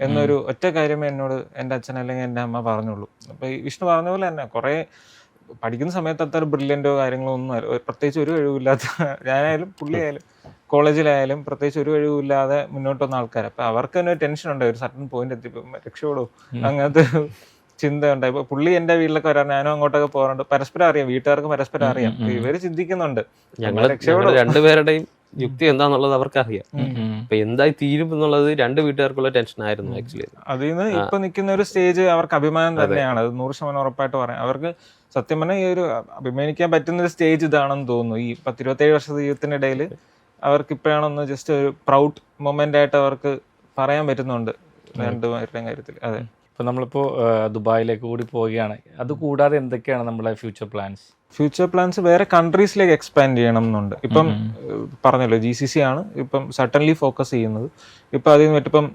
എന്നൊരു ഒറ്റ കാര്യമേ എന്നോട് എൻ്റെ അച്ഛൻ അല്ലെങ്കിൽ എൻ്റെ അമ്മ പറഞ്ഞുള്ളൂ. അപ്പൊ ഈ വിഷ്ണു പറഞ്ഞ പോലെ തന്നെ കുറെ പഠിക്കുന്ന സമയത്ത് അത്ര ബ്രില്യൻ്റോ കാര്യങ്ങളോ ഒന്നും പ്രത്യേകിച്ച് ഒരു കഴിവില്ലാത്ത ഞാനായാലും പുള്ളിയായാലും കോളേജിലായാലും പ്രത്യേകിച്ച് ഒരു കഴിവില്ലാതെ മുന്നോട്ട് വന്ന ആൾക്കാർ. അപ്പൊ അവർക്ക് തന്നെ ഒരു ടെൻഷൻ ഉണ്ടായി, ഒരു സർട്ടൻ പോയിന്റ് എത്തിയപ്പോ രക്ഷപ്പെടോ അങ്ങനത്തെ ചിന്ത ഉണ്ടായി. ഇപ്പൊ പുള്ളി എന്റെ വീട്ടിലൊക്കെ വരാൻ ഞാനും അങ്ങോട്ടൊക്കെ പോകാറുണ്ട്. പരസ്പരം അറിയാം, വീട്ടുകാർക്ക് പരസ്പരം അറിയാം. ഇവര് ചിന്തിക്കുന്നുണ്ട് ഞങ്ങൾ രണ്ടുപേരുടെയും യുക്തി എന്താന്നുള്ളത് അവർക്കറിയാം. അപ്പൊ എന്തായി തീരും എന്നുള്ളത് രണ്ട് വീട്ടുകാർക്കുള്ള ടെൻഷൻ ആയിരുന്നു ആക്ച്വലി. അതിൽ നിന്ന് ഇപ്പൊ നിൽക്കുന്ന ഒരു സ്റ്റേജ് അവർക്ക് അഭിമാനം തന്നെയാണ്. അത് 100% ഉറപ്പായിട്ട് പറയാം. അവർക്ക് സത്യം പറഞ്ഞാൽ ഈ ഒരു അഭിമാനിക്കാൻ പറ്റുന്ന ഒരു സ്റ്റേജ് ഇതാണെന്ന് തോന്നുന്നു. ഈ 10-27 വർഷ ജീവിതത്തിനിടയിൽ അവർക്ക് ഇപ്പോഴാണൊന്ന് ജസ്റ്റ് ഒരു പ്രൗഡ് മൊമെന്റ് ആയിട്ട് അവർക്ക് പറയാൻ പറ്റുന്നുണ്ട് രണ്ടുപേരുടെയും കാര്യത്തിൽ. അതെ. ഇപ്പൊ നമ്മളിപ്പോ ദുബായിലേക്ക് കൂടി പോവുകയാണ്. അത് കൂടാതെ എന്തൊക്കെയാണ് നമ്മുടെ ഫ്യൂച്ചർ പ്ലാൻസ്? വേറെ കൺട്രീസിലേക്ക് എക്സ്പാൻഡ് ചെയ്യണം എന്നുണ്ട്. ഇപ്പം പറഞ്ഞല്ലോ GCC ആണ് ഇപ്പം സഡൻലി ഫോക്കസ് ചെയ്യുന്നത്. ഇപ്പം അതിൽ നിന്ന് ഇപ്പം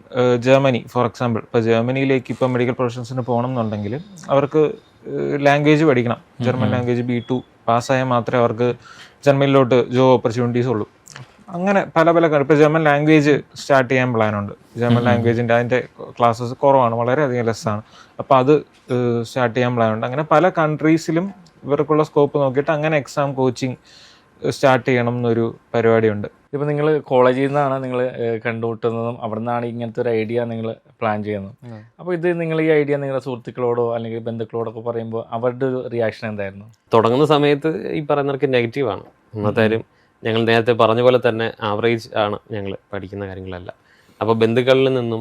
ജർമ്മനി ഫോർ എക്സാമ്പിൾ, ഇപ്പം ജർമ്മനിയിലേക്ക് ഇപ്പം മെഡിക്കൽ പ്രൊഫഷൻസിന് പോകണം എന്നുണ്ടെങ്കിൽ അവർക്ക് ലാംഗ്വേജ് പഠിക്കണം. ജർമ്മൻ ലാംഗ്വേജ് B2 പാസ്സായാൽ മാത്രമേ അവർക്ക് ജർമ്മനിലോട്ട് ജോബ് ഓപ്പർച്യൂണിറ്റീസ് ഉള്ളൂ. അങ്ങനെ പല ഇപ്പം ജർമ്മൻ ലാംഗ്വേജ് സ്റ്റാർട്ട് ചെയ്യാൻ പ്ലാനുണ്ട്. ജർമ്മൻ ലാംഗ്വേജിൻ്റെ അതിൻ്റെ ക്ലാസ്സസ് കുറവാണ്, വളരെയധികം ലെസ്സാണ്. അപ്പോൾ അത് സ്റ്റാർട്ട് ചെയ്യാൻ പ്ലാനുണ്ട്. അങ്ങനെ പല കൺട്രീസിലും ഇവർക്കുള്ള സ്കോപ്പ് നോക്കിയിട്ട് അങ്ങനെ എക്സാം കോച്ചിങ് സ്റ്റാർട്ട് ചെയ്യണം എന്നൊരു പരിപാടിയുണ്ട്. ഇപ്പം നിങ്ങൾ കോളേജിൽ നിന്നാണ് നിങ്ങൾ കണ്ടുമുട്ടുന്നതും അവിടെ നിന്നാണ് ഇങ്ങനത്തെ ഒരു ഐഡിയ നിങ്ങൾ പ്ലാൻ ചെയ്യുന്നത്. അപ്പോൾ ഇത് നിങ്ങൾ ഈ ഐഡിയ നിങ്ങളുടെ സുഹൃത്തുക്കളോടോ അല്ലെങ്കിൽ ബന്ധുക്കളോടൊക്കെ പറയുമ്പോൾ അവരുടെ ഒരു റിയാക്ഷൻ എന്തായിരുന്നു? തുടങ്ങുന്ന സമയത്ത് ഈ പറയുന്നവർക്ക് നെഗറ്റീവാണ്. ഒന്നാമത്തെ ഞങ്ങൾ നേരത്തെ പറഞ്ഞ പോലെ തന്നെ ആവറേജ് ആണ് ഞങ്ങൾ പഠിക്കുന്ന കാര്യങ്ങളെല്ലാം. അപ്പോൾ ബന്ധുക്കളിൽ നിന്നും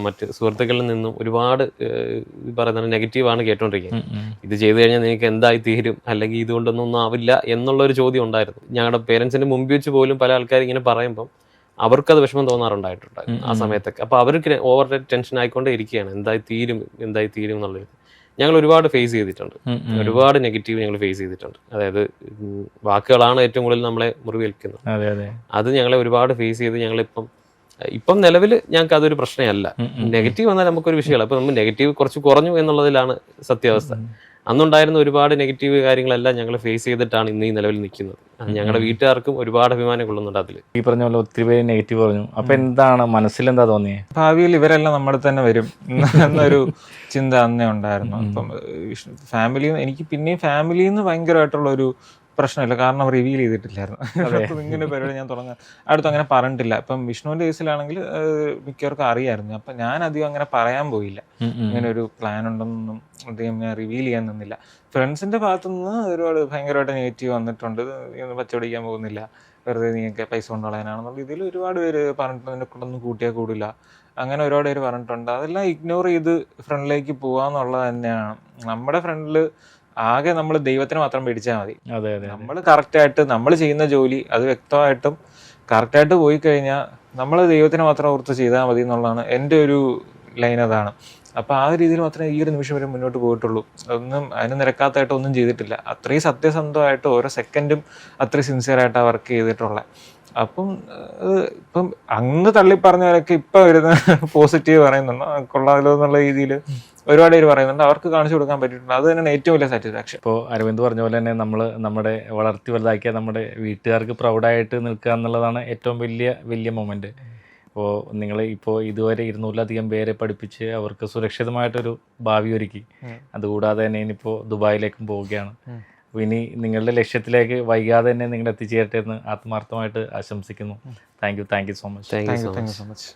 മറ്റ് സുഹൃത്തുക്കളിൽ നിന്നും ഒരുപാട് പറയുന്നത് നെഗറ്റീവാണ് കേട്ടോണ്ടിരിക്കുന്നത്. ഇത് ചെയ്തു കഴിഞ്ഞാൽ നിങ്ങൾക്ക് എന്തായി തീരും, അല്ലെങ്കിൽ ഇതുകൊണ്ടൊന്നും ആവില്ല എന്നുള്ളൊരു ചോദ്യം ഉണ്ടായിരുന്നു. ഞങ്ങളുടെ പേരൻസിന്റെ മുമ്പിൽ വെച്ച് പോലും പല ആൾക്കാർ ഇങ്ങനെ പറയുമ്പം അവർക്കത് വിഷമം തോന്നാറുണ്ടായിട്ടുണ്ട് ആ സമയത്തൊക്കെ. അപ്പോൾ അവർക്ക് ഓവർ ടെൻഷൻ ആയിക്കൊണ്ടേ ഇരിക്കുകയാണ്, എന്തായി തീരും എന്നുള്ളത്. ഞങ്ങൾ ഒരുപാട് ഫേസ് ചെയ്തിട്ടുണ്ട്, ഒരുപാട് നെഗറ്റീവ് ഞങ്ങൾ ഫേസ് ചെയ്തിട്ടുണ്ട്. അതായത് വാക്കുകളാണ് ഏറ്റവും കൂടുതൽ നമ്മളെ മുറിവേൽക്കുന്നത്. അത് ഞങ്ങളെ ഒരുപാട് ഫേസ് ചെയ്ത് ഇപ്പം നിലവിൽ ഞങ്ങൾക്ക് അതൊരു പ്രശ്നമല്ല. നെഗറ്റീവ് വന്നാൽ നമുക്കൊരു വിഷയമാണ്. അപ്പൊ നമ്മൾ നെഗറ്റീവ് കുറച്ച് കുറഞ്ഞു എന്നുള്ളതിലാണ് സത്യാവസ്ഥ. അന്നുണ്ടായിരുന്ന ഒരുപാട് നെഗറ്റീവ് കാര്യങ്ങളെല്ലാം ഞങ്ങൾ ഫേസ് ചെയ്തിട്ടാണ് ഇന്ന് ഈ നിലവിൽ നിൽക്കുന്നത്. ഞങ്ങളുടെ വീട്ടുകാർക്കും ഒരുപാട് അഭിമാനം കൊള്ളുന്നുണ്ട് അതിൽ. ഈ പറഞ്ഞ പോലെ ഒത്തിരി പേര് നെഗറ്റീവ് പറഞ്ഞു. അപ്പൊ എന്താണ് മനസ്സിലെന്താ തോന്നിയത്? ഭാവിയിൽ ഇവരെല്ലാം നമ്മുടെ തന്നെ വരും എന്നൊരു ചിന്ത അന്നേ ഉണ്ടായിരുന്നു. അപ്പം എനിക്ക് പിന്നെയും ഫാമിലിയിൽ നിന്ന് ഭയങ്കരമായിട്ടുള്ള ഒരു പ്രശ്നമില്ല, കാരണം റിവീൽ ചെയ്തിട്ടില്ലായിരുന്നു. ഇങ്ങനെ പരിപാടി ഞാൻ അടുത്ത് അങ്ങനെ പറഞ്ഞിട്ടില്ല. ഇപ്പം വിഷ്ണുവിന്റെ കേസിലാണെങ്കിൽ മിക്കവർക്കും അറിയായിരുന്നു. അപ്പം ഞാൻ അധികം അങ്ങനെ പറയാൻ പോയില്ല, ഇങ്ങനെ ഒരു പ്ലാൻ ഉണ്ടെന്നൊന്നും അധികം ഞാൻ റിവീൽ ചെയ്യാൻ നിന്നില്ല. ഫ്രണ്ട്സിന്റെ ഭാഗത്തുനിന്ന് ഒരുപാട് ഭയങ്കരമായിട്ട് നെഗറ്റീവ് വന്നിട്ടുണ്ട്. പച്ചപിടിക്കാൻ പോകുന്നില്ല, വെറുതെ നീയൊക്കെ പൈസ കൊണ്ടുകളയാനാണെന്നുള്ള രീതിയിൽ ഒരുപാട് പേര് പറഞ്ഞിട്ടുണ്ട്. നിന്നെ കൊണ്ടൊന്നും കൂട്ടിയാൽ കൂടില്ല, അങ്ങനെ ഒരുപാട് പേര് പറഞ്ഞിട്ടുണ്ട്. അതെല്ലാം ഇഗ്നോർ ചെയ്ത് ഫ്രണ്ടിലേക്ക് പോവാന്നുള്ളത് തന്നെയാണ്. നമ്മുടെ ഫ്രണ്ടില് ആകെ നമ്മൾ ദൈവത്തിന് മാത്രം പേടിച്ചാൽ മതി. നമ്മൾ കറക്റ്റായിട്ട് നമ്മൾ ചെയ്യുന്ന ജോലി അത് വ്യക്തമായിട്ടും കറക്റ്റായിട്ട് പോയി കഴിഞ്ഞാൽ നമ്മൾ ദൈവത്തിന് മാത്രം ഓർത്ത് ചെയ്താൽ മതി എന്നുള്ളതാണ് എൻ്റെ ഒരു ലൈൻ. അതാണ്. അപ്പോൾ ആ രീതിയിൽ മാത്രമേ ഈ ഒരു നിമിഷം വരെ മുന്നോട്ട് പോയിട്ടുള്ളൂ. അതൊന്നും അതിന് നിരക്കാത്തതായിട്ട് ഒന്നും ചെയ്തിട്ടില്ല. അത്രയും സത്യസന്ധമായിട്ട് ഓരോ സെക്കൻഡും അത്രയും സിൻസിയറായിട്ടാണ് വർക്ക് ചെയ്തിട്ടുള്ളത്. അപ്പം ഇപ്പം അന്ന് തള്ളി പറഞ്ഞവരൊക്കെ ഇപ്പം വരുന്ന പോസിറ്റീവ് പറയുന്നുണ്ട്, കൊള്ളാമല്ലോ എന്നുള്ള രീതിയിൽ ഒരുപാട് പേര് പറയുന്നുണ്ട്, അവർക്ക് കാണിച്ചു കൊടുക്കാൻ പറ്റിയിട്ടുണ്ട്. അത് തന്നെയാണ് ഏറ്റവും വലിയ സാറ്റിസ്ഫാക്ഷൻ. ഇപ്പോൾ അരവിന്ദ് പറഞ്ഞ പോലെ തന്നെ നമ്മൾ നമ്മുടെ വളർത്തി വലുതാക്കിയ നമ്മുടെ വീട്ടുകാർക്ക് പ്രൗഡായിട്ട് നിൽക്കുക എന്നുള്ളതാണ് ഏറ്റവും വലിയ മൊമെൻറ്റ്. അപ്പോൾ നിങ്ങൾ ഇപ്പോൾ ഇതുവരെ 200-ലധികം പേരെ പഠിപ്പിച്ച് അവർക്ക് സുരക്ഷിതമായിട്ടൊരു ഭാവി ഒരുക്കി. അതുകൂടാതെ തന്നെ ഇനിയിപ്പോൾ ദുബായിലേക്കും പോവുകയാണ്. അപ്പോൾ ഇനി നിങ്ങളുടെ ലക്ഷ്യത്തിലേക്ക് വൈകാതെ തന്നെ നിങ്ങൾ എത്തിച്ചേരട്ടെ എന്ന് ആത്മാർത്ഥമായിട്ട് ആശംസിക്കുന്നു. Thank you so much. Thank you so thank you much. So much.